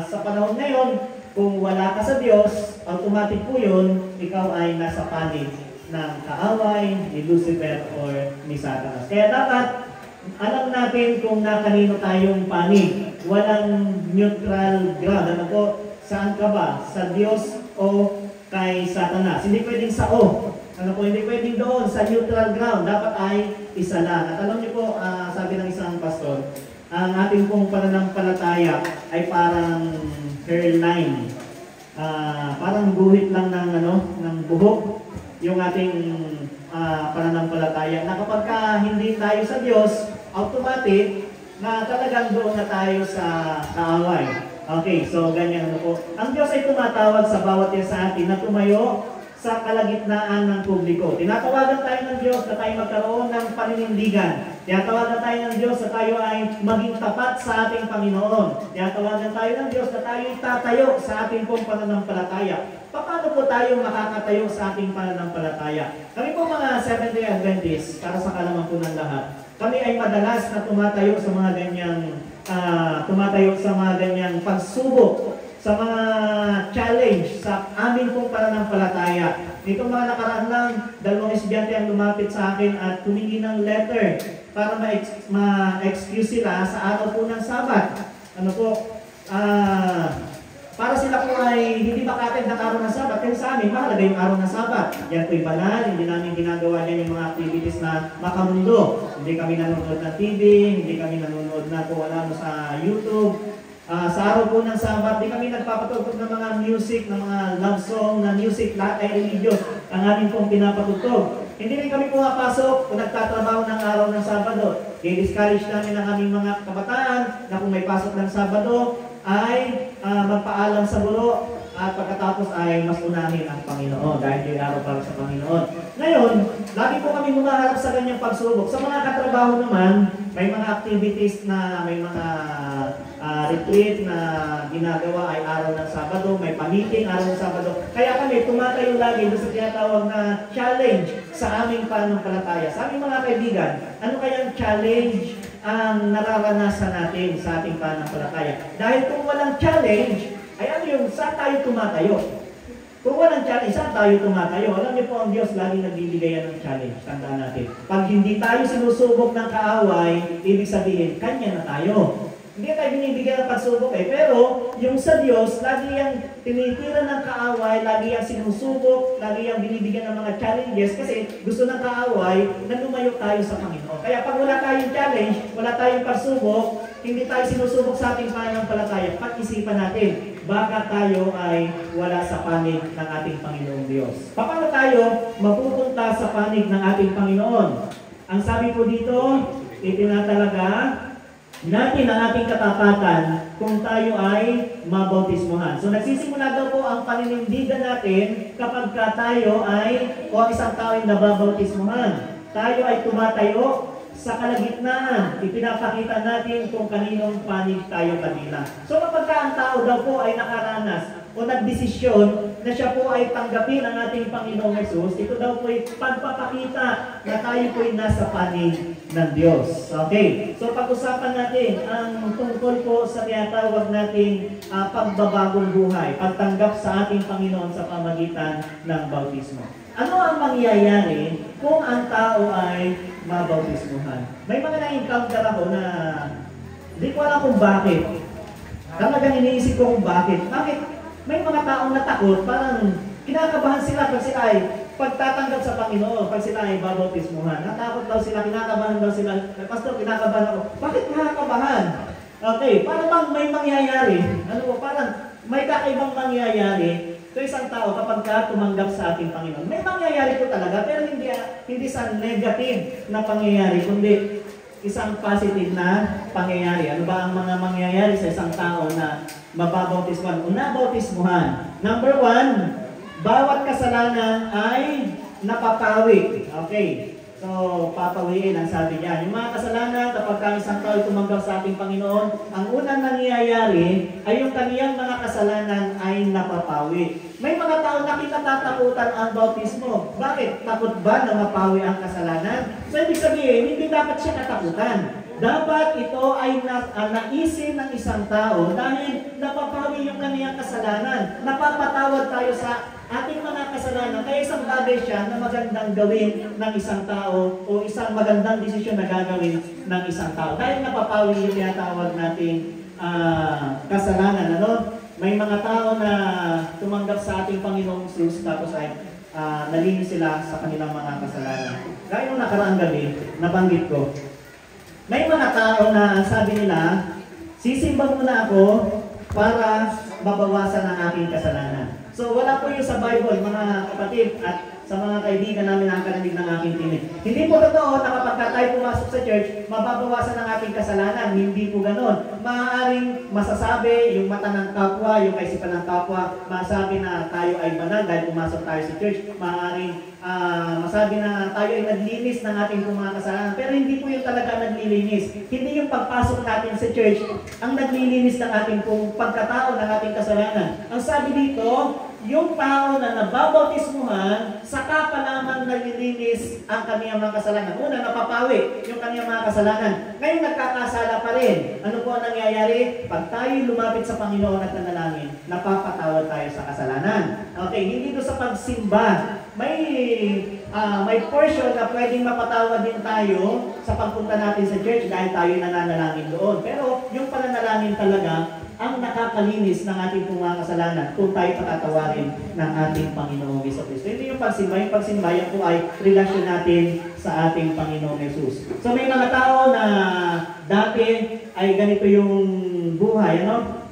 sa panahon ngayon, kung wala ka sa Diyos, automatic po yun, ikaw ay nasa panig ng kaaway, ni Lucifer, or ni Satanas. Kaya dapat, alam natin kung nakanino tayong panig. Walang neutral ground. Ano po? Saan ka ba? Sa Diyos o kay Satanas? Hindi pwedeng sa o. Ano po? Hindi pwedeng doon sa neutral ground. Dapat ay isa lang. At alam niyo po, sabi ng isang pastor, ang ating pong pananampalataya ay parang hairline. Parang guhit lang ng buhok yung ating pananampalataya. Na kapag hindi tayo sa Diyos, automatic na talagang doon na tayo sa kaaway. Okay, so ganyan po. Ang Diyos ay tumatawag sa bawat isa sa atin na tumayo sa kalagitnaan ng publiko. Tinatawagan tayo ng Diyos na tayo magkaroon ng paninindigan. Tinatawagan tayo ng Diyos na tayo ay maging tapat sa ating Panginoon. Tinatawagan tayo ng Diyos na tayo tatayo sa ating pong pananampalataya. Paano po tayo makakatayo sa ating pananampalataya? Kami po mga Seventh-day Adventists, para sa kalaman po ng lahat, kami ay madalas na tumatayo sa mga ganyang pagsubok, sa mga challenge sa amin pong pananampalataya. Nitong mga nakaraan lang, 2 estudyante ang lumapit sa akin at humingi ng letter para ma-excuse sila sa araw po ng Sabat. Ano po? Para sila po ay hindi maka-attend ng araw ng Sabat. Kasi sa amin, mahalaga yung araw ng Sabat. Yan po'y banal, hindi namin ginagawa yan yung mga activities na makamundo. Hindi kami nanonood ng TV, hindi kami nanonood na kung wala mo sa YouTube. Sa araw po ng Sabat, di kami nagpapatugtog ng mga music, ng mga love song, na music, lahat ay religious ang amin pong pinapatugtog. Hindi rin kami pumapasok kung nagtatrabaho ng araw ng Sabado. I-discourage namin ang aming mga kabataan na kung may pasok ng Sabado ay magpaalam sa guro at pagkatapos ay mas unahin ang Panginoon dahil yung araw para sa Panginoon. Ngayon, lagi po kami humaharap sa ganyang pagsubok. Sa mga katrabaho naman, may mga activities na may mga retreat na ginagawa ay araw ng Sabado, may pa-meeting araw ng Sabado. Kaya kami tumatayo lagi doon sa tinatawag na challenge sa aming pananampalataya. Sa aming mga kaibigan, ano kayang challenge ang nararanasan natin sa ating pananampalataya? Dahil kung walang challenge, ay ano yung saan tayo tumatayo? Kung walang challenge, saan tayo tumatayo? Alam niyo po, ang Diyos lagi nagbibigay ng challenge. Tandaan natin. Pag hindi tayo sinusubok ng kaaway, ibig sabihin, kanya na tayo. Hindi tayo binibigyan ng pagsubok pero yung sa Diyos, lagi yung tinitira ng kaaway, lagi yung sinusubok, lagi yung binibigyan ng mga challenges kasi gusto ng kaaway na lumayo tayo sa Panginoon. Kaya pag wala tayong challenge, wala tayong pagsubok, hindi tayo sinusubok sa ating pananampalataya, pag-isipan natin, baka tayo ay wala sa panig ng ating Panginoong Diyos. Paano tayo mapupunta sa panig ng ating Panginoon? Ang sabi po dito, itinatalaga natin ang ating katapatan kung tayo ay mabautismohan. So nagsisimula daw po ang paninindigan natin kapag tayo ay o ang isang tao ay nababautismohan. Tayo ay tumatayo sa kalagitnaan. Ipinapakita natin kung kaninong panig tayo kanila. So kapag ang tao daw po ay nakaranas o nagdesisyon na siya po ay tanggapin ang ating Panginoong Hesus, ito daw po ay pagpapakita na tayo po ay nasa panig ng Diyos. Okay, so pag-usapan natin ang tungkol po sa tinatawag nating pagbabagong buhay, pagtanggap sa ating Panginoon sa pamagitan ng bautismo. Ano ang mangyayari kung ang tao ay mabautismuhan? May mga na-encounter ako na hindi ko alam kung bakit. Talagang iniisip ko kung bakit. Bakit may mga taong natakot, parang kinakabahan sila pag sila ay pagtatanggap sa Panginoon, pag sila ay babautismuhan. Natakot daw sila, kinakabahan daw sila. Pastor, kinakabahan ako. Bakit nakakabahan? Okay, parang bang may mangyayari. Ano po, parang may kakaibang mangyayari sa isang tao kapag ka tumanggap sa ating Panginoon. May mangyayari po talaga, pero hindi sa negative na pangyayari, kundi isang positive na pangyayari. Ano ba ang mga mangyayari sa isang tao na mababautismuhan o nabautismuhan? Number 1, bawat kasalanan ay napapawi. Okay. So, papawiin ang sabi niya. Yung mga kasalanan, kapag ang isang tao ay tumanggap sa ating Panginoon, ang unang nangyayari ay yung kaniyang mga kasalanan ay napapawi. May mga tao na kinatatakutan ang bautismo. Bakit? Takot ba na mapawi ang kasalanan? So, ibig sabihin, hindi dapat siya katakutan. Dapat ito ay naisin ng isang tao dahil napapawi yung kaniyang kasalanan. Napapatawad tayo sa ating mga kasalanan. Kaya isang bagay siya na magandang gawin ng isang tao o isang magandang desisyon na gagawin ng isang tao. Dahil napapawi yung tinatawag nating kasalanan. Ano? May mga tao na tumanggap sa ating Panginoong Jesus tapos ay nalinis sila sa kanilang mga kasalanan. Gaya nung nakaraang gabi, nabanggit ko, may mga tao na sabi nila, sisimba muna ako para mabawasan ang aking kasalanan. So wala po yun sa Bible, mga kapatid at sa mga kaibigan namin nakakarinig ng aking tinig. Hindi po totoo na kapag tayo pumasok sa church, mababawasan ang ating kasalanan. Hindi po ganon. Maaaring masasabi yung mata ng kapwa, yung kaisipan ng kapwa, masabi na tayo ay banal dahil pumasok tayo sa church. Maaaring masabi na tayo ay naglinis ng ating mga kasalanan. Pero hindi po yung talaga naglilinis. Hindi yung pagpasok natin sa church ang naglilinis ng ating pagkatao ng ating kasalanan. Ang sabi dito, yung tao na nababautismuhan, saka pa naman nalilinis ang kaniyang mga kasalanan. Una, napapawi yung kaniyang mga kasalanan. Ngayon, nagkakasala pa rin. Ano po ang nangyayari? Pag tayo lumapit sa Panginoon at nanalangin, napapatawad tayo sa kasalanan. Okay, hindi doon sa pagsimba. May portion na pwedeng mapatawad din tayo sa pagpunta natin sa church dahil tayo nananalangin doon. Pero yung pananalangin talaga, ang nakakalinis ng ating mga kasalanan kung tayo patatawarin ng ating Panginoong Jesucristo. Hindi yung pagsimba. Yung pagsimba, yan po ay relasyon natin sa ating Panginoong Jesus. So may mga tao na dati ay ganito yung buhay, ano?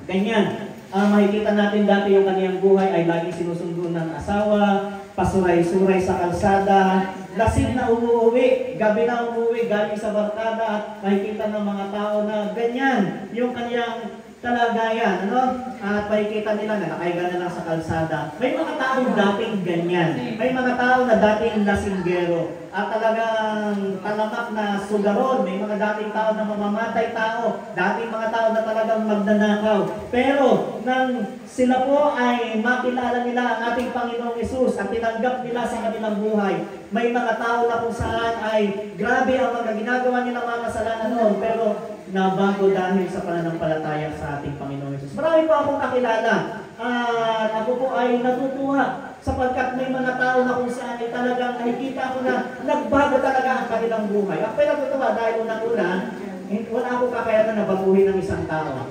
Ganyan. Makikita natin dati yung kaniyang buhay ay laging sinusundo ng asawa, pasuray-suray sa kalsada, lasing na umuwi, gabi na umuwi, galing sa barkada at makikita ng mga tao na ganyan yung kaniyang kalagayan, ano? At makikita nila na nakahiga na lang sa kalsada. May mga taong dating ganyan. May mga tao na dating lasinggero. At talagang talamak na sugaron. May mga dating tao na mamamatay tao. Dating mga tao na talagang magnanakaw. Pero nang sila po ay makilala nila ang ating Panginoong Hesus at tinanggap nila sa kanilang buhay, may mga tao na kung saan ay grabe ang mga ginagawa nilang mga kasalanan noon. Pero nabago dahil sa pananampalataya sa ating Panginoong Hesus. Marami po akong kakilala. Ako po ay natutuwa sapagkat may mga tao na kung saan ay talagang nakikita ko na nagbago talaga ang kanilang buhay. Ako ay natutuwa dahil unang-una, wala akong kakayanan na baguhin ng isang tao.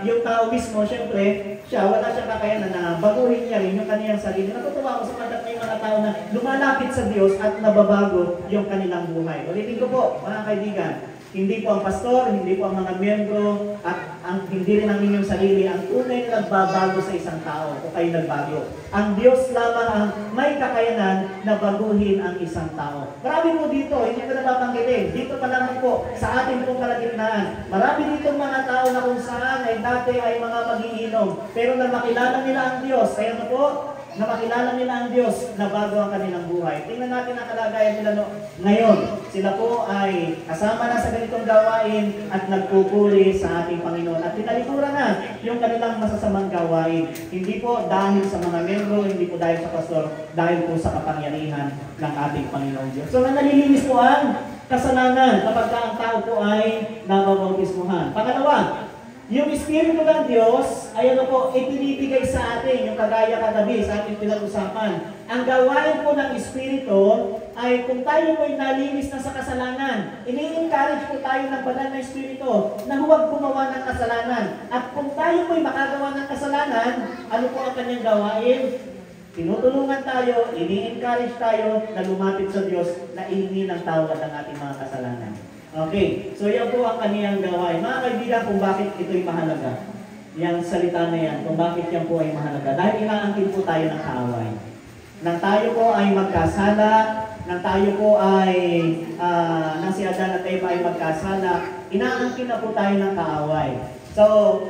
Yung tao mismo, syempre, wala siyang kakayanan na baguhin niya rin yung kaniyang sarili. Natutuwa ako sapagkat may mga tao na lumalapit sa Diyos at nababago yung kanilang buhay. Ulitin ko po, mga kaibigan, hindi po ang pastor, hindi po ang mga miyembro, at hindi rin ang inyong sarili ang tunay na nagbabago sa isang tao o kayo nagbago. Ang Diyos lamang ang may kakayanan na baguhin ang isang tao. Marami po dito, hindi ko napapanggitin. Dito pa lang po, sa ating pong kalagitnaan. Marami dito mga tao na kung saan ay dati ay mga magiinom. Pero na makilala nila ang Diyos, kaya na po, na makilala nila ang Diyos, na bago ang kanilang buhay. Tingnan natin ang kalagayan nila ngayon. Sila po ay kasama na sa ganitong gawain at nagpupuri sa ating Panginoon. At tinalikuran na yung kanilang masasamang gawain. Hindi po dahil sa mga membro, hindi po dahil sa pastor, dahil po sa kapangyarihan ng ating Panginoong Diyos. So, nalilinis po ang kasalanan kapag ang tao po ay nababautismuhan. Pangalawa, Yung Espiritu ng Diyos ay ano po, ibinibigay sa atin, yung kagaya kagabi sa ating pinag-usapan. Ang gawain po ng Espiritu ay kung tayo po ay nalinis na sa kasalanan, ini-encourage po tayo ng banal na Espiritu na huwag gumawa ng kasalanan. At kung tayo po ay makagawa ng kasalanan, ano po ang kanyang gawain? Tinutulungan tayo, ini-encourage tayo na lumapit sa Diyos na ihingi ng tawad ang ating mga kasalanan. Okay, so yan po ang kaniyang gawain. Mga kaibigan, kung bakit ito'y mahalaga. Yang salita na yan, kung bakit yan po ay mahalaga. Dahil inaangkin po tayo ng kaaway. Nang tayo po ay magkasala, nang tayo po ay, nang si Adan at Eva ay magkasala, inaangkin na po tayo ng kaaway. So,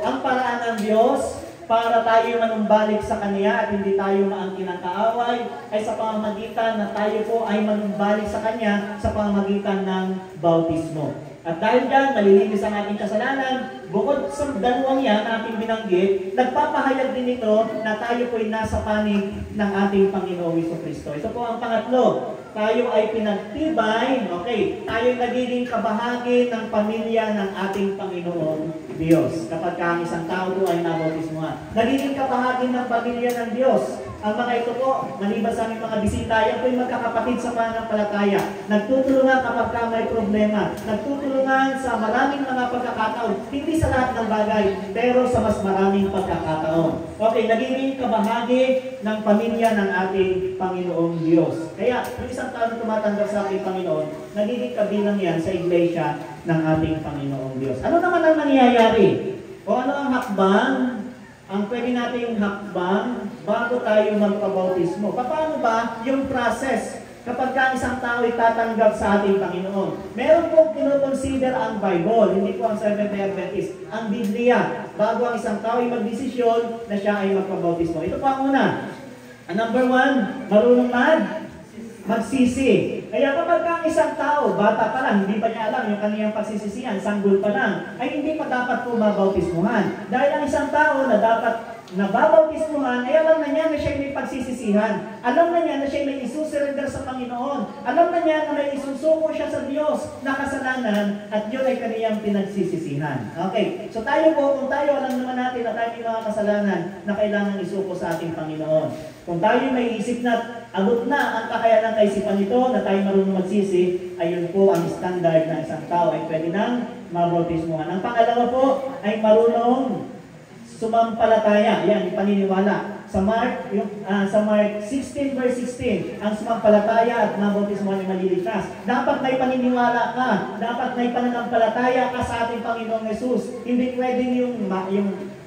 ang paraan ng Diyos, para tayo manumbalik sa Kanya at hindi tayo maangkin ng kaaway, ay sa pamamagitan na tayo po ay manumbalik sa Kanya sa pamamagitan ng bautismo. At dahil dyan, malilinis ang ating kasalanan, bukod sa dalawang yan na ating binanggit, nagpapahayag din ito na tayo po ay nasa panig ng ating Panginoong Jesucristo. Ito po ang pangatlo. Tayo ay pinagtibay, okay, tayo nagiging kabahagi ng pamilya ng ating Panginoon Diyos. Kapag ang isang tao po ay nabautismuhan, nagiging kabahagi ng pamilya ng Diyos. Ang mga ito po, maliban sa aming mga bisita, yan po yung magkakapatid sa pananampalataya. Nagtutulungan kapag ka may problema. Nagtutulungan sa maraming mga pagkakataon. Hindi sa lahat ng bagay, pero sa mas maraming pagkakataon. Okay, nagiging kabahagi ng pamilya ng ating Panginoong Diyos. Kaya, yung isang tao na tumatanggap sa ating Panginoon, nagiging kabilang yan sa iglesia ng ating Panginoong Diyos. Ano naman ang nangyayari? O ano ang hakbang? Ang pwede nating hakbang bago tayo magpabautismo. Paano ba yung process kapag ka isang tao ay tatanggap sa ating Panginoon? Meron pong kinoconsider ang Bible, hindi po ang Seventh-day Adventist, ang Biblia, bago ang isang tao ay magdesisyon na siya ay magpabautismo. Ito pa ang una. Number 1, marunong magsisi. Kaya kapag ang isang tao, bata pa lang, hindi pa niya alam yung kaniyang pagsisisihan, sanggol pa lang, ay hindi pa dapat po mabautismuhan. Dahil ang isang tao na dapat nababautismuhan, ay alam na niya na siya may pagsisisihan. Alam na niya na siya may isusurrender sa Panginoon. Alam na niya na may isusuko siya sa Diyos na kasalanan at yun ay kaniyang pinagsisisihan. Okay, so tayo po, kung tayo alam naman natin na tayo may mga kasalanan na kailangan isuko sa ating Panginoon. Kung tayo may isip na abot na ang kakayanan kaisipan nito na tayo marunong magsisi, ayun po ang standard na isang tao ay pwede nang mabautismuhan. Ang pangalawa po ay marunong sumampalataya. Yan, yung paniniwala. Sa Mark 16 verse 16, ang sumampalataya at mabautismuhan ay maliligtas. Dapat may paniniwala ka. Dapat may pananampalataya ka sa ating Panginoong Yesus. Hindi pwedeng yung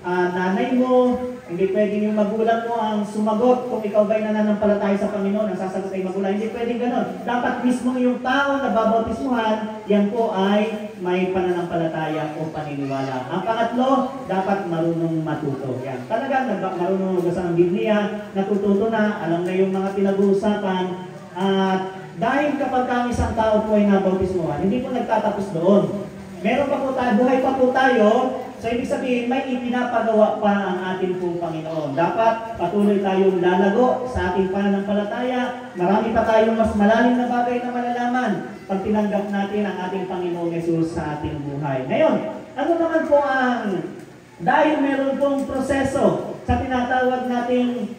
nanay mo, hindi pwedeng yung magulang mo ang sumagot kung ikaw ba'y nananampalataya sa Panginoon, ang sasagot ay magulang. Hindi pwedeng ganon. Dapat mismo yung tao na babautismuhan, yan po ay may pananampalataya o paniniwala. Ang pangatlo, dapat marunong matuto. Yan. Talagang marunong magbasa ng Biblia, natututo na, alam na yung mga pinag-uusapan. At dahil kapag ang isang tao po ay nabautismuhan, hindi po nagtatapos doon. Meron pa po tayo, buhay pa po tayo. So, ibig sabihin, may ipinapagawa pa ang ating pong Panginoon. Dapat patuloy tayong lalago sa ating pananampalataya. Marami pa tayong mas malalim na bagay na malalaman pag tinanggap natin ang ating Panginoong Yesus sa ating buhay. Ngayon, ano naman po dahil meron pong proseso sa tinatawag nating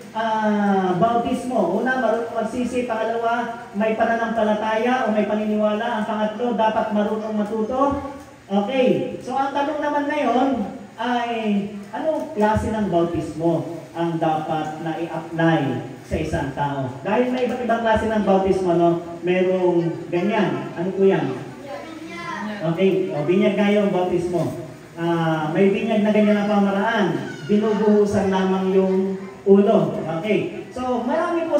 bautismo. Una, marunong magsisi. Pangalawa, may pananampalataya o may paniniwala. Ang pangatlo, dapat marunong matuto. Okay, so ang tanong naman ngayon ay anong klase ng bautismo ang dapat na i-apply sa isang tao? Dahil may iba't ibang klase ng bautismo, no? Merong ganyan. Ano po yan? Okay, binyag nga yung bautismo. May binyag na ganyan ang pamaraan. Binubuhusan lamang yung ulo. Okay, so marami po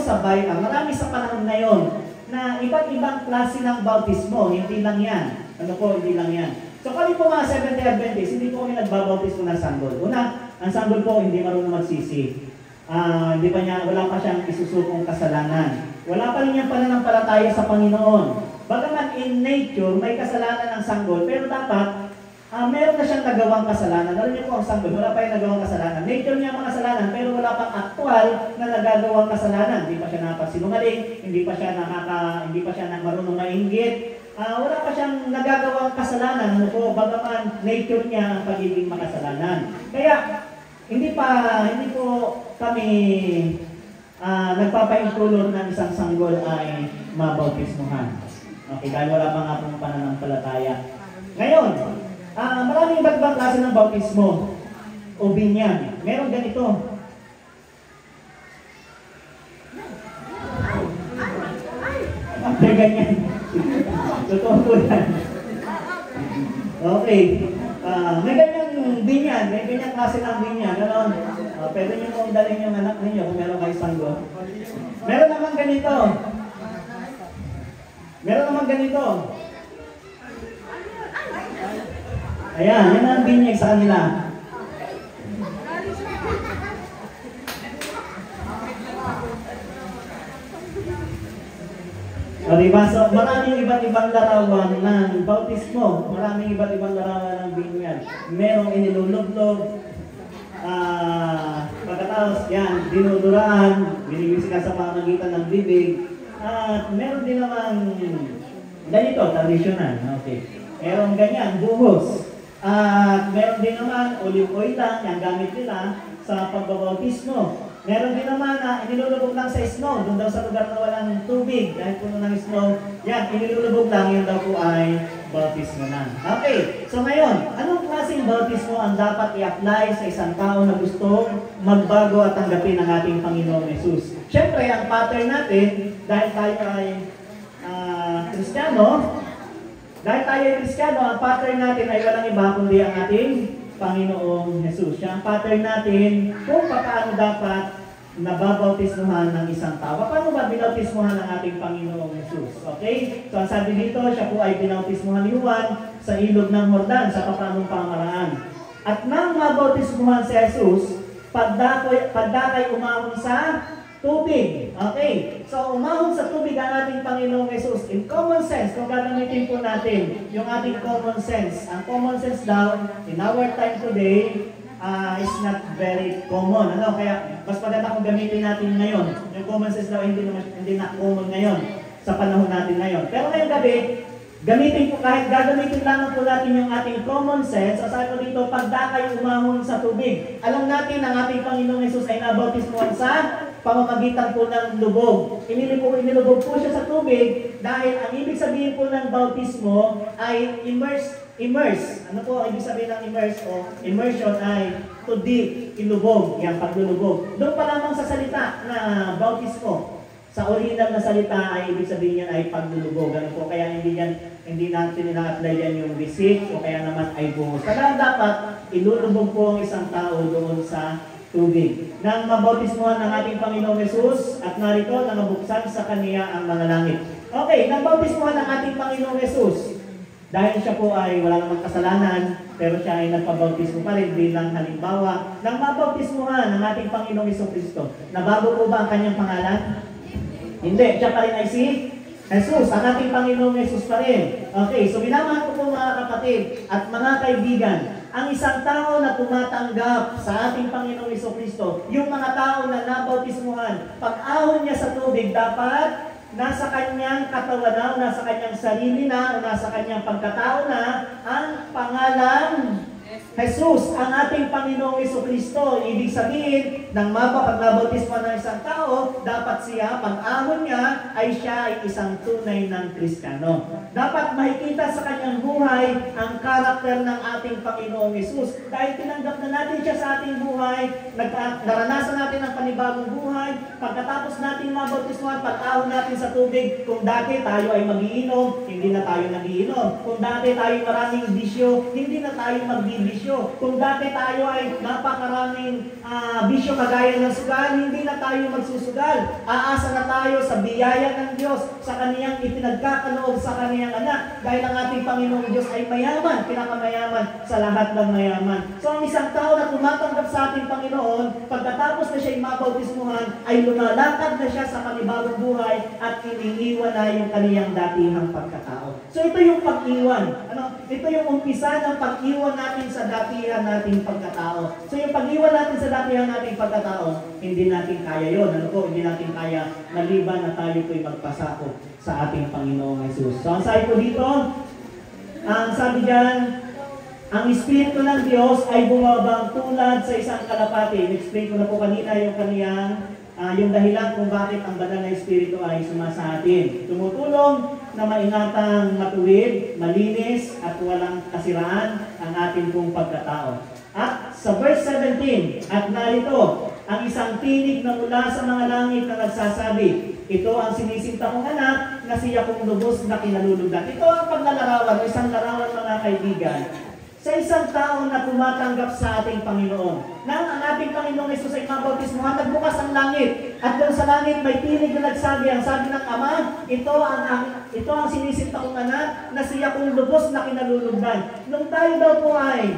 marami sa panahon ngayon na iba't ibang klase ng bautismo. Hindi lang yan. Ano po, hindi lang yan. So kami po mga Seventh-day Adventist, hindi po kami nagbabautismo ng sanggol. Una, ang sanggol po hindi marunong magsisi. Wala pa siyang isusukong kasalanan. Wala pa rin niyang pananampalataya sa Panginoon. Bagaman in nature, may kasalanan ng sanggol, pero dapat meron na siyang nagawang kasalanan. Alam niyo po ang sanggol, wala pa yung nagawang kasalanan. Nature niya mga kasalanan, pero wala pang aktual na nagagawang kasalanan. Hindi pa siya nakapagsinungaling, hindi pa siya marunong mainggit, wala pa siyang nagagawang kasalanan, ano po, bagaman nature niya ang pagiging makasalanan. Kaya, hindi po kami nagpapa-include ng isang sanggol ay mabautismuhan. Okay, dahil wala pa nga pong pananampalataya. Ngayon, maraming iba't ibang klase ng bautismo o binyag. Meron ganito. May ganyan. Totoo po yan. Okay. May ganyang binyag, may ganyang klase ng binyag. Ganon. Pwede nyo kung dalhin yung anak ninyo kung meron kayo sanggol. Meron naman ganito. Meron naman ganito. Ayan, yan ang binyag sa kanila. O diba? So, maraming iba't ibang larawan ng bautismo. Maraming iba't ibang larawan ng binyag. Merong inilulublog. Pagkatapos, yan, dinuduraan. Binibisika sa pamamagitan ng bibig. At meron din naman ganito, traditional. Okay. Meron ganyan, buhos. At meron din naman olive oil lang, yung gamit nila sa pagbabautismo. Meron din naman na inilulubog lang sa snow, doon daw sa lugar na walang tubig, dahil puno ng snow, yan, inilulubog lang, yun daw po ay bautismo na. Okay, so ngayon, anong klaseng bautismo ang dapat i-apply sa isang tao na gusto magbago at tanggapin ang ating Panginoong Yesus? Siyempre, ang pattern natin, dahil tayo ay Kristiyano, ang pattern natin ay walang iba kundi ang ating Panginoong Jesus. Siya ang pattern natin kung paano dapat nababautismuhan ng isang tao. Paano ba binautismuhan ng ating Panginoong Jesus? Okay? So ang sabi dito, siya po ay binautismuhan ni Juan sa ilog ng Jordan sa papanong pamaraan. At nang mabautismuhan si Jesus, pagdakay umahon sa tubig. Okay? So umahon sa tubig ang ating Panginoong Jesus. In common sense, kung gagamitin po natin yung ating common sense, ang common sense daw, in our time today, is not very common. Ano? Kaya mas maganda kung gamitin natin ngayon. Yung common sense daw hindi na common ngayon sa panahon natin ngayon. Pero ngayong gabi, gamitin po, kahit gagamitin lang po natin yung ating common sense, sabi ko dito, pagdakay umahon sa tubig. Alam natin ang ating Panginoong Jesus ay nabautismuhan sa pamamagitan po ng lubog. Inilubog po siya sa tubig dahil ang ibig sabihin po ng bautismo ay immerse. Ano po ang ibig sabihin ng immerse o immersion ay to dip, ilubog, yan, paglulubog. Doon pa lamang sa salita na bautismo, sa original na salita ay ibig sabihin yan ay paglulubog. Ano po, kaya hindi natin ina-apply yan yung visit o kaya naman ay buhos. Kaya dapat ilulubog po ang isang tao doon sa tubig. Nang mabautismuhan ng ating Panginoong Jesus at narito nangabuksan sa Kaniya ang mga langit. Okay, nang bautismuhan ng ating Panginoong Jesus, dahil siya po ay wala namang kasalanan, pero siya ay nagpabautismo pa rin bilang halimbawa. Nang mabautismuhan ng ating Panginoong Jesucristo, nabago po ba ang kanyang pangalan? Hindi, siya pa rin ay si Jesus, ang ating Panginoong Jesus pa rin. Okay, so binamahal ko po mga kapatid at mga kaibigan, ang isang tao na tumatanggap sa ating Panginoong Jesucristo, yung mga tao na nabautismuhan, pag-ahon niya sa tubig, dapat nasa kanyang katawan na, nasa kanyang sarili na, o nasa kanyang pagkatao na, ang pangalan Jesus, ang ating Panginoong Jesucristo. Ibig sabihin, nang pag-nabautismo ng isang tao, dapat siya, pag-ahon niya, ay siya ay isang tunay ng Kristiyano. Dapat makikita sa kanyang buhay ang karakter ng ating Panginoong Jesus. Dahil tinanggap na natin siya sa ating buhay, naranasan natin ang panibagong buhay, pagkatapos natin mabautismohan, pag-ahon natin sa tubig, kung dati tayo ay mag-iinom, hindi na tayo nag-iinom. Kung dati tayo maraming bisyo, hindi na tayo magbibisyo. Kung dati tayo ay napakaraming bisyo kagaya ng sugal, hindi na tayo magsusugal. Aasa na tayo sa biyaya ng Diyos, sa kaniyang ipinagkakaloob sa kaniyang anak. Dahil ang ating Panginoong Diyos ay mayaman, pinakamayaman sa lahat ng mayaman. So ang isang tao na tumatanggap sa ating Panginoon, pagkatapos na siya'y mabautismuhan, ay lumalakad na siya sa panibagong buhay at iniiwan na yung kaniyang datihang pagkatao. So ito yung pag-iwan. Ito yung umpisa ng pag-iwan natin sa datihan nating pagkatao. So yung pag-iwan natin sa datihan nating pagkatao, hindi natin kaya yon. Hindi natin kaya maliban na tayo po'y magpasako sa ating Panginoong Jesus. So ang sabi ko dito, ang sabi diyan, ang Espiritu ng Diyos ay bumabang tulad sa isang kalapati. Explain ko na po kanina yung kaniyang yung dahilan kung bakit ang banal na Espiritu ay sumasa atin. Tumutulong na maingatang matuwid, malinis at walang kasiraan ang ating pong pagkatao. At sa verse 17, at narito ang isang tinig na mula sa mga langit na nagsasabi, ito ang sinisinta kong anak na siya kong lubos na kinalulugdan. Ito ang paglalarawan, isang larawan mga kaibigan, sa isang tao na tumatanggap sa ating Panginoon. Nang ang ating Panginoong Jesus ay mabautismuhan, nagbukas ang langit. At doon sa langit may tinig na nagsabi, ang sabi ng Ama, ito ang sinisinta kong anak na siya kong lubos na kinalulugdan. Nung tayo daw po ay,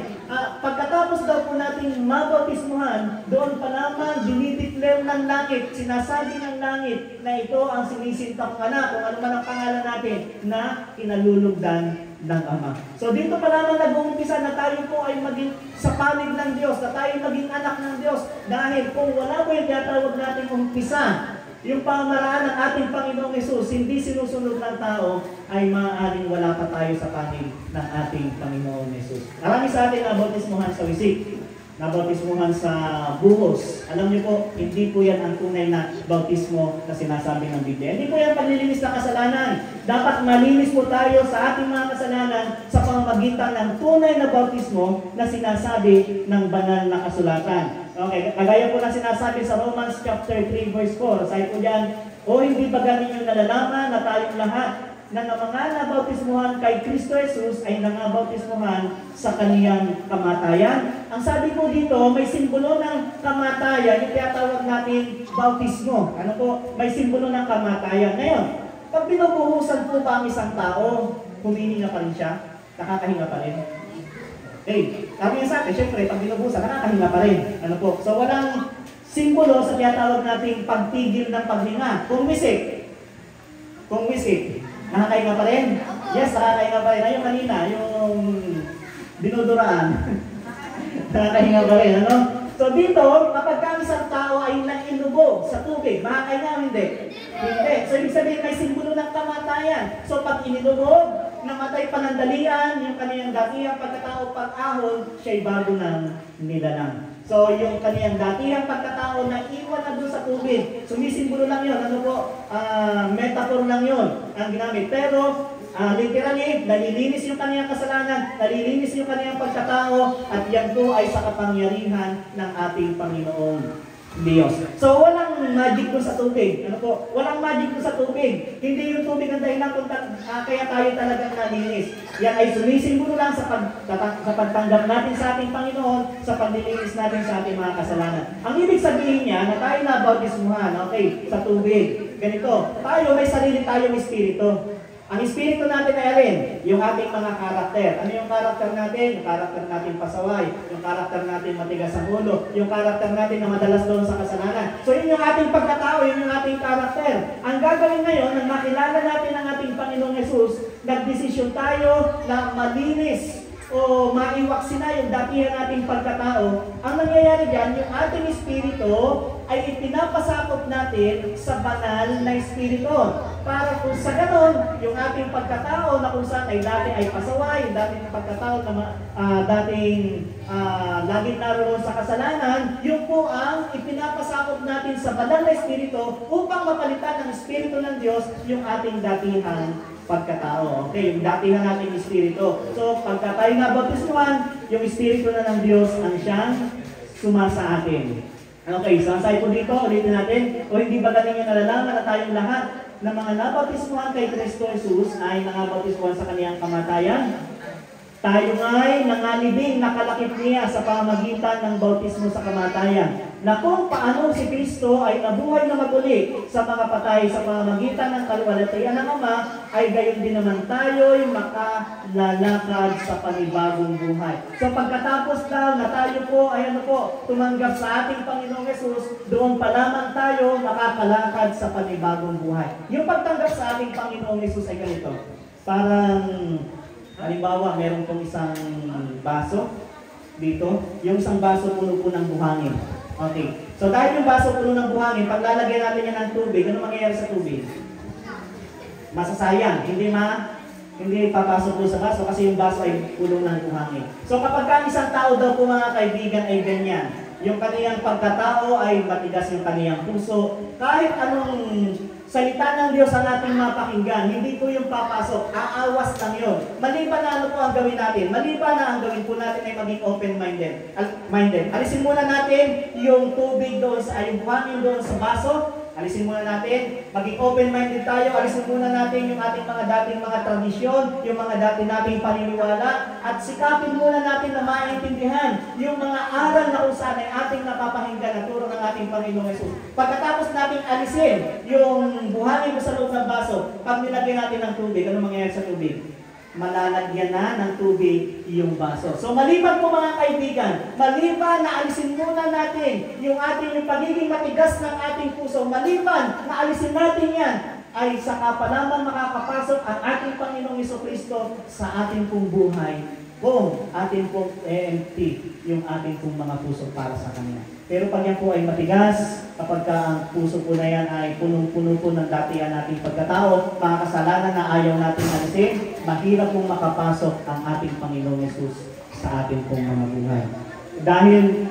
pagkatapos daw po nating mabautismuhan, doon pa lamang dinideclare ng langit, sinasabi ng langit na ito ang sinisinta kong anak, kung ano man ang pangalan natin, na kinalulugdan ng Ama. So dito pa lamang nag-uumpisa na tayo po ay maging sa panig ng Diyos, na tayo maging anak ng Diyos. Dahil kung wala po yung tinatawag natin umpisa, yung pamaraan ng ating Panginoong Jesus, hindi sinusunod ng tao, ay maaaring wala pa tayo sa panig ng ating Panginoong Jesus. Marami sa ating nabautismuhan sa wisik, nabautismuhan sa buhos. Alam niyo po, hindi po yan ang tunay na bautismo na sinasabi ng Biblia. Hindi po yan paglilinis ng kasalanan. Dapat malinis po tayo sa ating mga kasalanan sa pamamagitan ng tunay na bautismo na sinasabi ng banal na kasulatan. Okay, kagaya po na sinasabi sa Romans chapter 3 verse 4. Sabi po diyan, o hindi ba ganin yung nalalaman na tayong lahat na mga nabautismuhan kay Kristo Jesus ay nangabautismuhan sa kaniyang kamatayan. Ang sabi po dito, may simbolo ng kamatayan, yung tinatawag natin bautismo. Ano po? May simbolo ng kamatayan. Ngayon, pag binubuhusan po ba ang isang tao, humihinga pa rin siya? Nakakahinga pa rin? Sabi nga sa akin, syempre, pag binubuhusan, nakakahinga pa rin. Ano po? So, walang simbolo sa tinatawag nating pagtigil ng paghinga. Kung wisik, nakakahinga pa rin? Yes, nakakahinga pa rin. Ayun kanina, yung dinuduraan. Nakakahinga pa rin, ano? So dito, kapag ang isang tao ay nainubo sa tubig, makakahinga o hindi? Hindi. So ibig sabihin, may simbolo ng kamatayan. So pag inilubog, namatay panandalian, yung kaniyang datihang pagkatao pag-ahon, siya'y bago ng nilalang. So yung kaniyang datihang pagkatao na iwan na doon sa tubig, sumisimbolo lang yun. Ano po? Metaphor lang yun ang ginamit. Pero literally, nalilinis yung kaniyang kasalanan, nalilinis yung kaniyang pagkatao, at yan po ay sa kapangyarihan ng ating Panginoong Diyos. So, walang magic doon sa tubig. Ano po? Walang magic doon sa tubig. Hindi yung tubig ang dahilan kung kaya tayo talagang nalinis. Yan ay sumisimbolo lang sa pagtanggap natin sa ating Panginoon, sa paglilinis natin sa ating mga kasalanan. Ang ibig sabihin niya na tayo na bautismuhan, okay, sa tubig. Ganito, tayo may sarili tayong espiritu. Ang espiritu natin ay alin? Yung ating mga karakter. Ano yung karakter natin? Yung karakter natin pasaway. Yung karakter natin matigas ang ulo. Yung karakter natin na madalas doon sa kasalanan. So yun yung ating pagkatao, yun yung ating karakter. Ang gagawin ngayon, nang makilala natin ang ating Panginoong Jesus, nagdesisyon tayo na malinis o maiwaksi na yung datihan nating pagkatao. Ang nangyayari dyan, yung ating espiritu ay ipinapasakop natin sa banal na espiritu. Para kung sa ganon, yung ating pagkatao na kung saan ay dati ay pasaway, yung dating pagkatao na laging naroon sa kasalanan, yun po ang ipinapasakop natin sa banal na espiritu upang mapalitan ng espiritu ng Diyos yung ating datihan pagkatao. Okay, yung datihan nating espiritu. So, pagka tayo nabautismuhan, yung espiritu na ng Diyos ang siyang sumasa atin. Okay, so ang sabi po dito, ulitin natin, o hindi ba galing yung nalalaman na tayong lahat na mga nabautismuhan kay Kristo Jesus ay nangabautismuhan sa kaniyang kamatayan? Tayo nga'y nangalibing nakalakip niya sa pamagitan ng bautismo sa kamatayan, na kung paano si Kristo ay nabuhay na maguli sa mga patay sa pamagitan ng kaluwalhatian ng Ama, ay gayon din naman tayo'y makalalakad sa panibagong buhay. So pagkatapos daw na tayo po ay tumanggap sa ating Panginoong Jesus, doon pa lamang tayo makakalakad sa panibagong buhay. Yung pagtanggap sa ating Panginoong Jesus ay ganito. Parang halimbawa, meron pong isang baso dito. Yung isang baso puno po ng buhangin. Okay. So dahil yung baso puno ng buhangin, pag lalagyan natin yan ng tubig, ano mangyayari sa tubig? masasayang, hindi papasok po sa baso kasi yung baso ay puno ng buhangin. So kapag ka isang tao daw po mga kaibigan ay ganyan, yung kaniyang pagkatao ay matigas yung kaniyang puso, kahit anong salita ng Diyos ang ating mapakinggan, hindi po yung papasok, aawas lang yun. Maliban na ano po ang gawin natin? Maliban na ang gawin po natin ay maging open-minded. Alisin muna natin yung tubig doon yung buhangin doon sa baso. Alisin muna natin, maging open-minded tayo, alisin muna natin yung ating mga dating mga tradisyon, yung mga dating nating paniniwala, at sikapin muna natin na maintindihan yung mga aral na kung saan ay ating napapahinggan na turo ng ating Panginoong Hesus. Pagkatapos natin alisin yung buhangin sa loob ng baso, pag nilagyan natin ng tubig, ano mangyayari sa tubig? Malalagyan na ng tubig yung baso. So maliban po mga kaibigan, maliban na alisin muna natin yung pagiging matigas ng ating puso, maliban na alisin natin yan, ay saka pa naman makakapasok ang ating Panginoong Jesucristo sa ating pong buhay kung ating pong empty yung ating pong mga puso para sa Kanya. Pero pag yan po ay matigas, kapag ang puso po na yan ay punong-puno po ng datihan nating pagkatao, mga kasalanan na ayaw natin alisin, mahirap pong makapasok ang ating Panginoong Hesus sa ating pong mga buhay. Dahil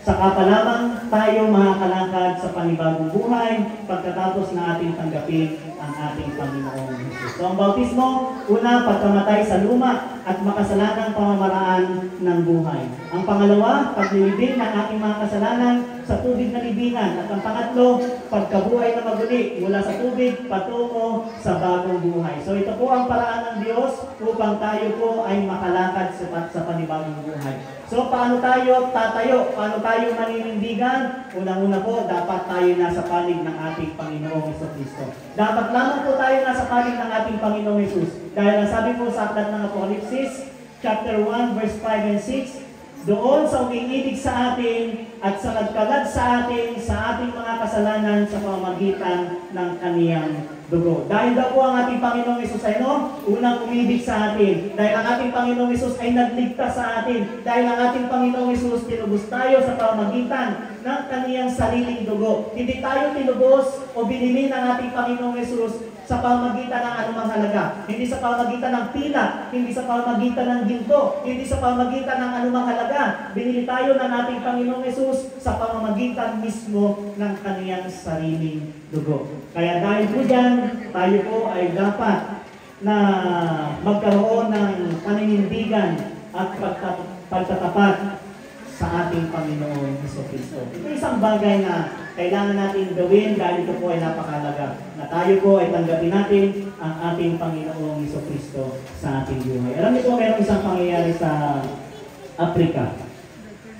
saka pa lamang tayo makakalakad sa panibagong buhay pagkatapos na ating tanggapin ang ating Panginoong Hesus. So ang bautismo, una, pagkamatay sa luma at makasalanang pamamaraan ng buhay. Ang pangalawa, paglilibing ng ating mga kasalanan sa tubig na libingan. At ang pangatlo, pagkabuhay na maguli mula sa tubig patungo sa bagong buhay. So ito po ang paraan ng Diyos upang tayo po ay makalakad sa panibagong buhay. So paano tayo tatayo? Paano tayo maninindigan? Unang-una po, dapat tayo nasa panig ng ating Panginoong Jesucristo. Dapat lamang po tayo nasa panig ng ating Panginoong Hesus. Dahil ang sabi po sa aklat ng Apokalipsis, chapter 1, verse 5 and 6, doon sa umiibig sa atin at sa nagkalat sa ating mga kasalanan sa pamamagitan ng kaniyang dugo. Dahil daw po ang ating Panginoong Hesus ay unang umibig sa atin. Dahil ang ating Panginoong Hesus ay nagligtas sa atin. Dahil ang ating Panginoong Hesus tinubos tayo sa pamamagitan ng kaniyang sariling dugo. Hindi tayo tinubos o binili ng ating Panginoong Hesus sa pamamagitan ng anumang halaga. Hindi sa pamamagitan ng pila, hindi sa pamamagitan ng ginto, hindi sa pamamagitan ng anumang halaga. Binili tayo ng ating Panginoong Hesus sa pamamagitan mismo ng kaniyang sariling dugo. Kaya dahil po dyan, tayo po ay dapat na magkaroon ng paninindigan at pagtatapat sa ating Panginoong Jesucristo. Ito isang bagay na kailangan natin gawin dahil ito po ay napakahalaga. Na tayo po ay tanggapin natin ang ating Panginoong Jesucristo sa ating buhay. Alam niyo po, mayroong isang pangyayari sa Africa.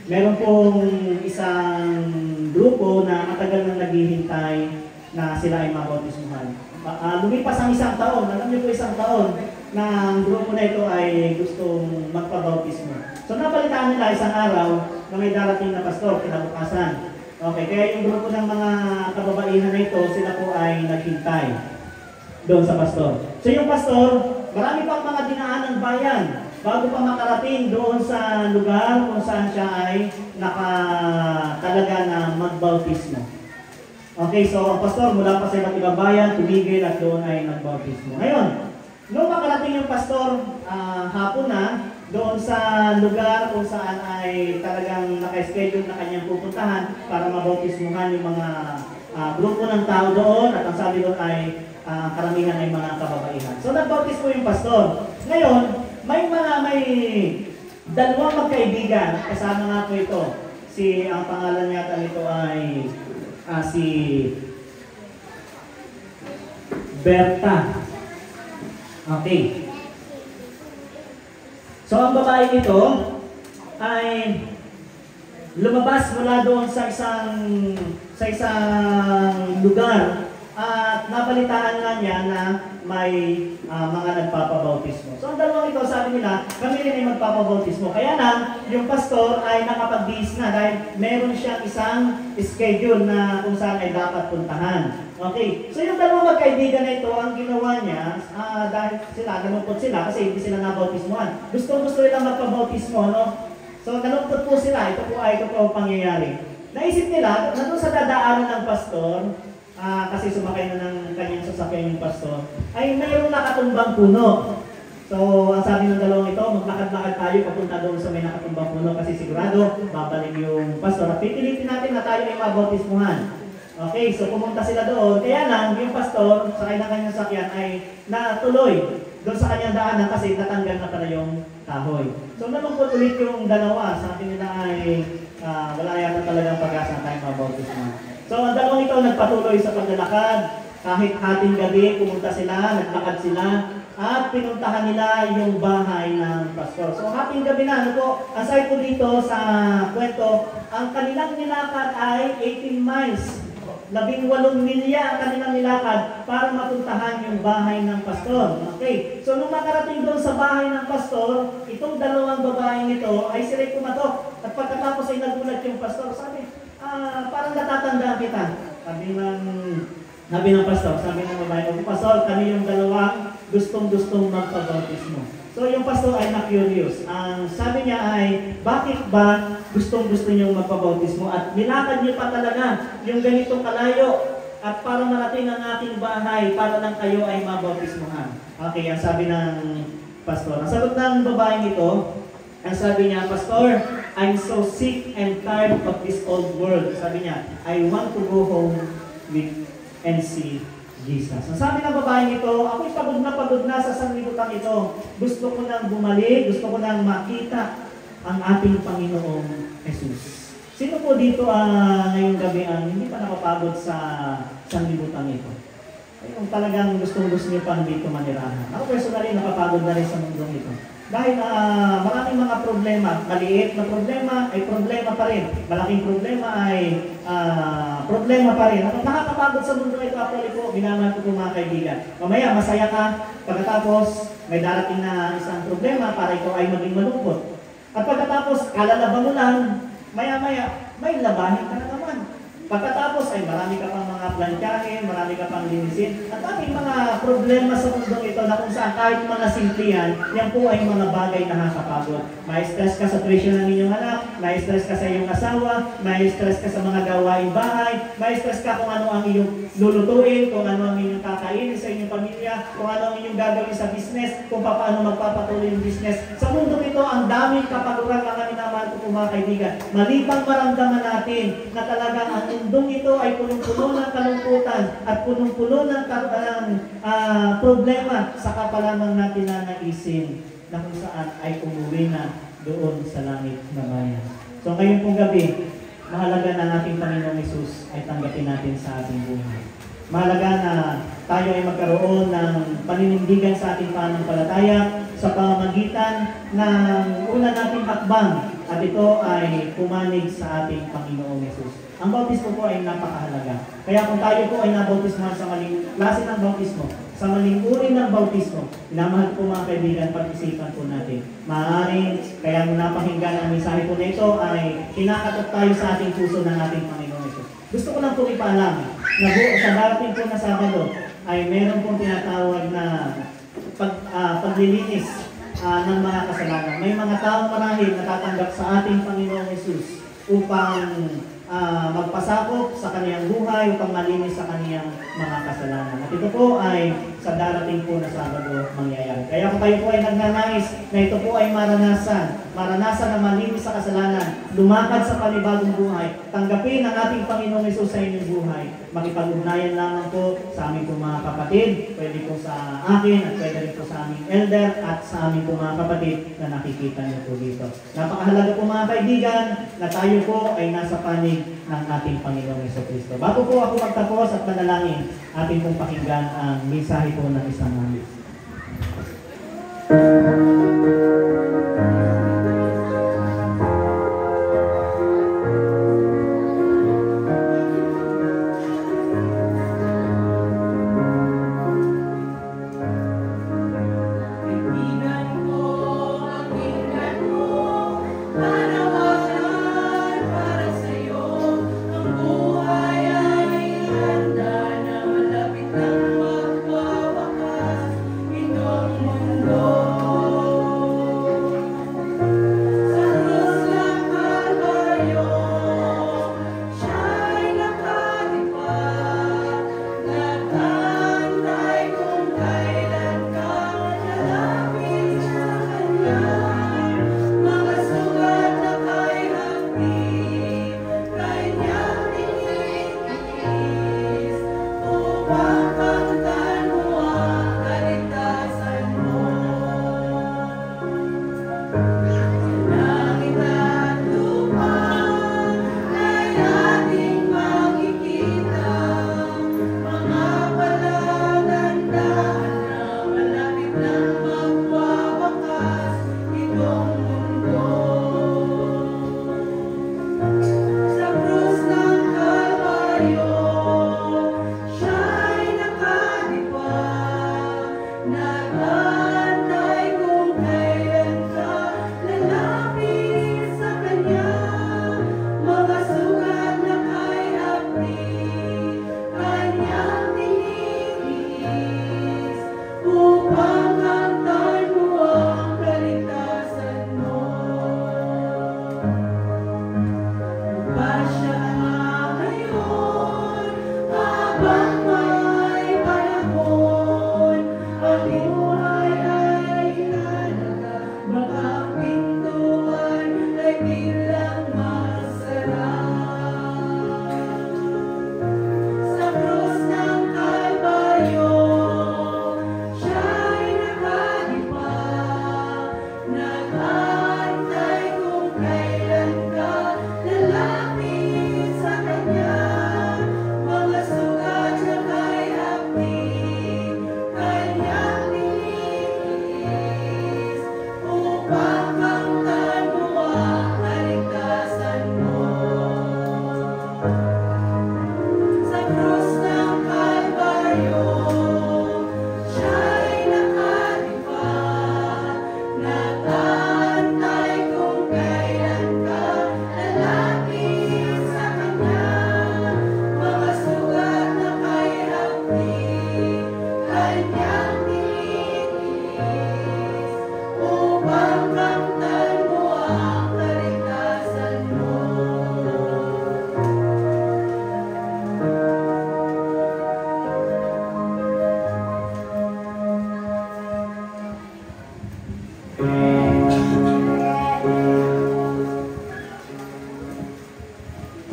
Meron pong isang grupo na matagal nang naghihintay na sila ay mabautismuhan. Lumipas ang isang taon. Alam niyo po, isang taon na ang grupo na ito ay gustong magpabautismo. So napalitaan nila isang araw na may darating na pastor kinabukasan. Okay, kaya yung grupo ng mga kababaihan na ito, sila po ay naghintay doon sa pastor. So yung pastor, marami pang mga dinaan ng bayan bago pa makarating doon sa lugar kung saan siya ay nakatalaga na magbautismo. Okay, so ang pastor mula pa sa iba't ibang bayan, tumigil at doon ay nagbautismo. Ngayon, nung makarating yung pastor hapon na, doon sa lugar kung saan ay talagang naka-schedule na kanyang pupuntahan para mabautismuhan yung mga grupo ng tao doon at ang sabi doon ay karamihan ay mga kababaihan. So nagbautismo yung pastor. Ngayon, may dalawang magkaibigan, kasama nga po ito. Ang pangalan yata nito ay si Berta. Okay. So ang babae nito ay lumabas mula doon sa isang lugar at nabalitaan nga niya na may mga nagpapabautismo. So ang dalawang ito, sabi nila, kami rin ay magpapabautismo. Kaya lang, yung pastor ay nakapag-bihis na dahil meron siyang isang schedule na kung saan ay dapat puntahan. Okay, so yung dalawang magkaibigan na ito, ang ginawa niya, dahil nalungkot sila kasi hindi sila nabautismohan. Gusto nilang magpabautismo, no? So nalungkot po sila, ito po ang pangyayari. Naisip nila, nandun sa dadaanan ng pastor, kasi sumakay na ng kanyang sasakyan yung pastor, ay mayroong nakatumbang puno. So, ang sabi ng dalawang ito, maglakad-lakad tayo papunta doon sa may nakatumbang puno kasi sigurado babalik yung pastor. At pipilitin natin na tayo ay mabautismuhan. Okay, so pumunta sila doon. Kaya lang, yung pastor, sakay ng kanyang sasakyan ay natuloy doon sa kanyang daanan kasi natanggal na pala yung kahoy. So, nalungkot ulit yung dalawa. Sabi nila ay wala yata talagang pag-asa na tayo mabautismuhan. So, ang dalawang ito nagpatuloy sa paglalakad. Kahit hating gabi, pumunta sila, naglakad sila, at pinuntahan nila yung bahay ng pastor. So, hating gabi na, ano po, ang sabi po dito sa kwento, ang kanilang nilakad ay 18 miles. 18 milya ang kanilang nilakad para mapuntahan yung bahay ng pastor. Okay. So, nung makarating doon sa bahay ng pastor, itong dalawang babaeng ito ay sila'y kumatok. At pagkatapos ay nagulat yung pastor, sabi, parang natatandaan kita. Sabi ng pastor, sabi ng babae, pastor, kami yung dalawang gustong-gustong magpabautismo. So yung pastor ay na-curious. Ang sabi niya ay, bakit ba gustong-gusto niyong magpabautismo? At nilakad niyo pa talaga yung ganitong kalayo at para marating ang aking bahay para lang kayo ay mabautismuhan. Okay, ang sabi ng pastor. Ang sagot ng babaeng ito, ang sabi niya, Pastor, I'm so sick and tired of this old world. Sabi niya, I want to go home with and see Jesus. Ang sabi ng babaeng ito, ako'y pagod na sa sanlibutan ito. Gusto ko nang bumalik, gusto ko nang makita ang ating Panginoong Jesus. Sino po dito ngayong gabi ang hindi pa nakapagod sa sanlibutan ito? Yung talagang gustong-gusto niyo pang dito manirahan. Ako personally, nakapagod na rin sa mundong ito. Dahil maraming mga problema, maliit na problema ay problema pa rin. Malaking problema ay problema pa rin. Ang nakakapagod sa mundo ito, actually po, minamahal ko po mga kaibigan. Mamaya, masaya ka, pagkatapos may darating na isang problema para ikaw ay maging malungkot. At pagkatapos, kalalaba mo lang, maya-maya, may labahin ka na naman. Pagkatapos ay marami ka pang mga plantyahin, marami ka pang linisin, at daming mga problema sa mundong ito na kung saan kahit mga simple yan po ay mga bagay na nakakapagod. May stress ka sa tuition ng inyong anak, may stress ka sa iyong asawa, may stress ka sa mga gawaing bahay, may stress ka kung ano ang iyong lulutuin, kung ano ang inyong kakainin sa inyong pamilya, kung ano ang inyong gagawin sa business, kung paano magpapatuloy yung business. Sa mundong ito, ang daming kapaguran mga minamahal ko po mga kaibigan. Malibang maramdaman natin na talagang ang mundong ito ay punong-puno ng kalungkutan at punong-puno ng problema, saka pa lamang natin nanaisin na kung saan ay umuwi na doon sa langit na bayan. So ngayon pong gabi, mahalaga na ating Panginoong Hesus ay tanggapin natin sa ating buhay. Mahalaga na tayo ay magkaroon ng paninindigan sa ating pananampalataya sa pamamagitan ng una nating hakbang at ito ay pumanig sa ating Panginoong Hesus. Ang bautismo po ay napakahalaga. Kaya kung tayo po ay nabautismohan sa maling klase ng bautismo, sa maling uri ng bautismo, minamahal po mga kaibigan, pag-isipan po natin. Maaaring, kaya napakinggan ang mensahe po na ito ay kinakatok tayo sa ating puso ng ating Panginoong Hesus. Gusto ko lang po ipaalam na sa darating po na Sabado ay meron pong tinatawag na paglilinis ng mga kasalanan. May mga taong marahil natatanggap sa ating Panginoong Hesus upang magpasakop sa kaniyang buhay, upang malinis sa kaniyang mga kasalanan. At ito po ay sa darating po na Sabado mangyayari. Kaya kung kayo po ay nagnanais na ito po ay maranasan na malinis sa kasalanan, lumakad sa panibagong buhay, tanggapin ang ating Panginoong Hesus sa inyong buhay, makipag-ugnayan lamang po sa aming po mga kapatid, pwede po sa akin at pwede rin po sa aming elder at sa aming po mga kapatid na nakikita niyo po dito. Napakahalaga po mga kaibigan na tayo po ay nasa panig ng ating Panginoong Jesucristo. Bago po ako magtapos at manalangin, ating pong pakinggan ang mensahe po ng isang manis. Itong mundo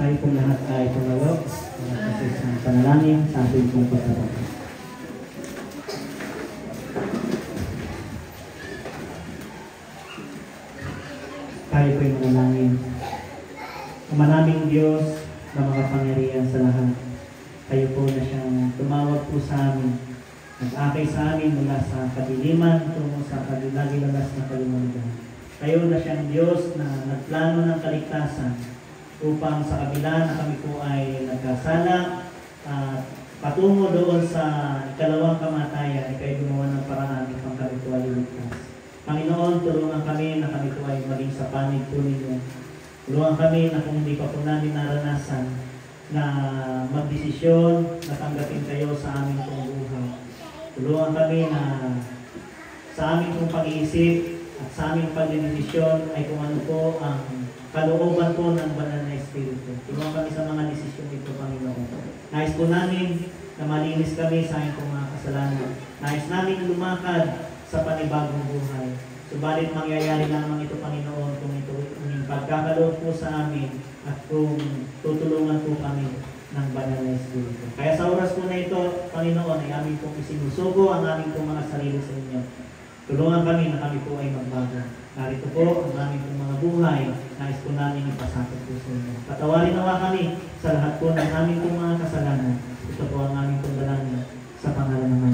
Tayo pong lahat ay tumawag kasi sa panalangin sa ating pong pagtatapos. Tayo po'y manalangin. Manaming Diyos na makapangyarihan sa lahat. Kayo po na siyang tumawag po sa amin. Nag-akay sa amin mula sa kadiliman tungo sa kadilagilalas na kalimutan. Kayo na siyang Diyos na nagplano ng kaligtasan upang sa kabila na kami po ay nagkasala at patungo doon sa ikalawang kamatayan ay kayo gumawa ng paraan upang kami po ay iligtas. Panginoon, tulungan kami na kami po ay maging sa panig po ninyo. Tulungan kami na kung hindi pa po namin naranasan na magdesisyon na tanggapin kayo sa aming pong buhay. Tulungan kami na sa aming pong pag-iisip at sa aming pagdedesisyon ay kung ano po ang kalooban po ng banal na Espiritu. Tulungan kami sa mga desisyon ito, Panginoon. Nais po namin na malinis kami sa aming pong mga kasalanan. Nais namin lumakad sa panibagong buhay. Subalit mangyayari lamang ito, Panginoon, kung ito yung pagkakaloob po sa amin at kung tutulungan po kami ng banal na Espiritu. Kaya sa oras po na ito, Panginoon, ay aming pong isinusugo ang aming pong mga sarili sa inyo. Tulungan kami na kami po ay magbago. Narito po ang aming pong mga buhay. Nais po namin ipasakot po sa inyo. Patawarin nawa kami sa lahat po ng aming pong mga kasalanan. Ito po ang aming pong dalangin sa pangalan ng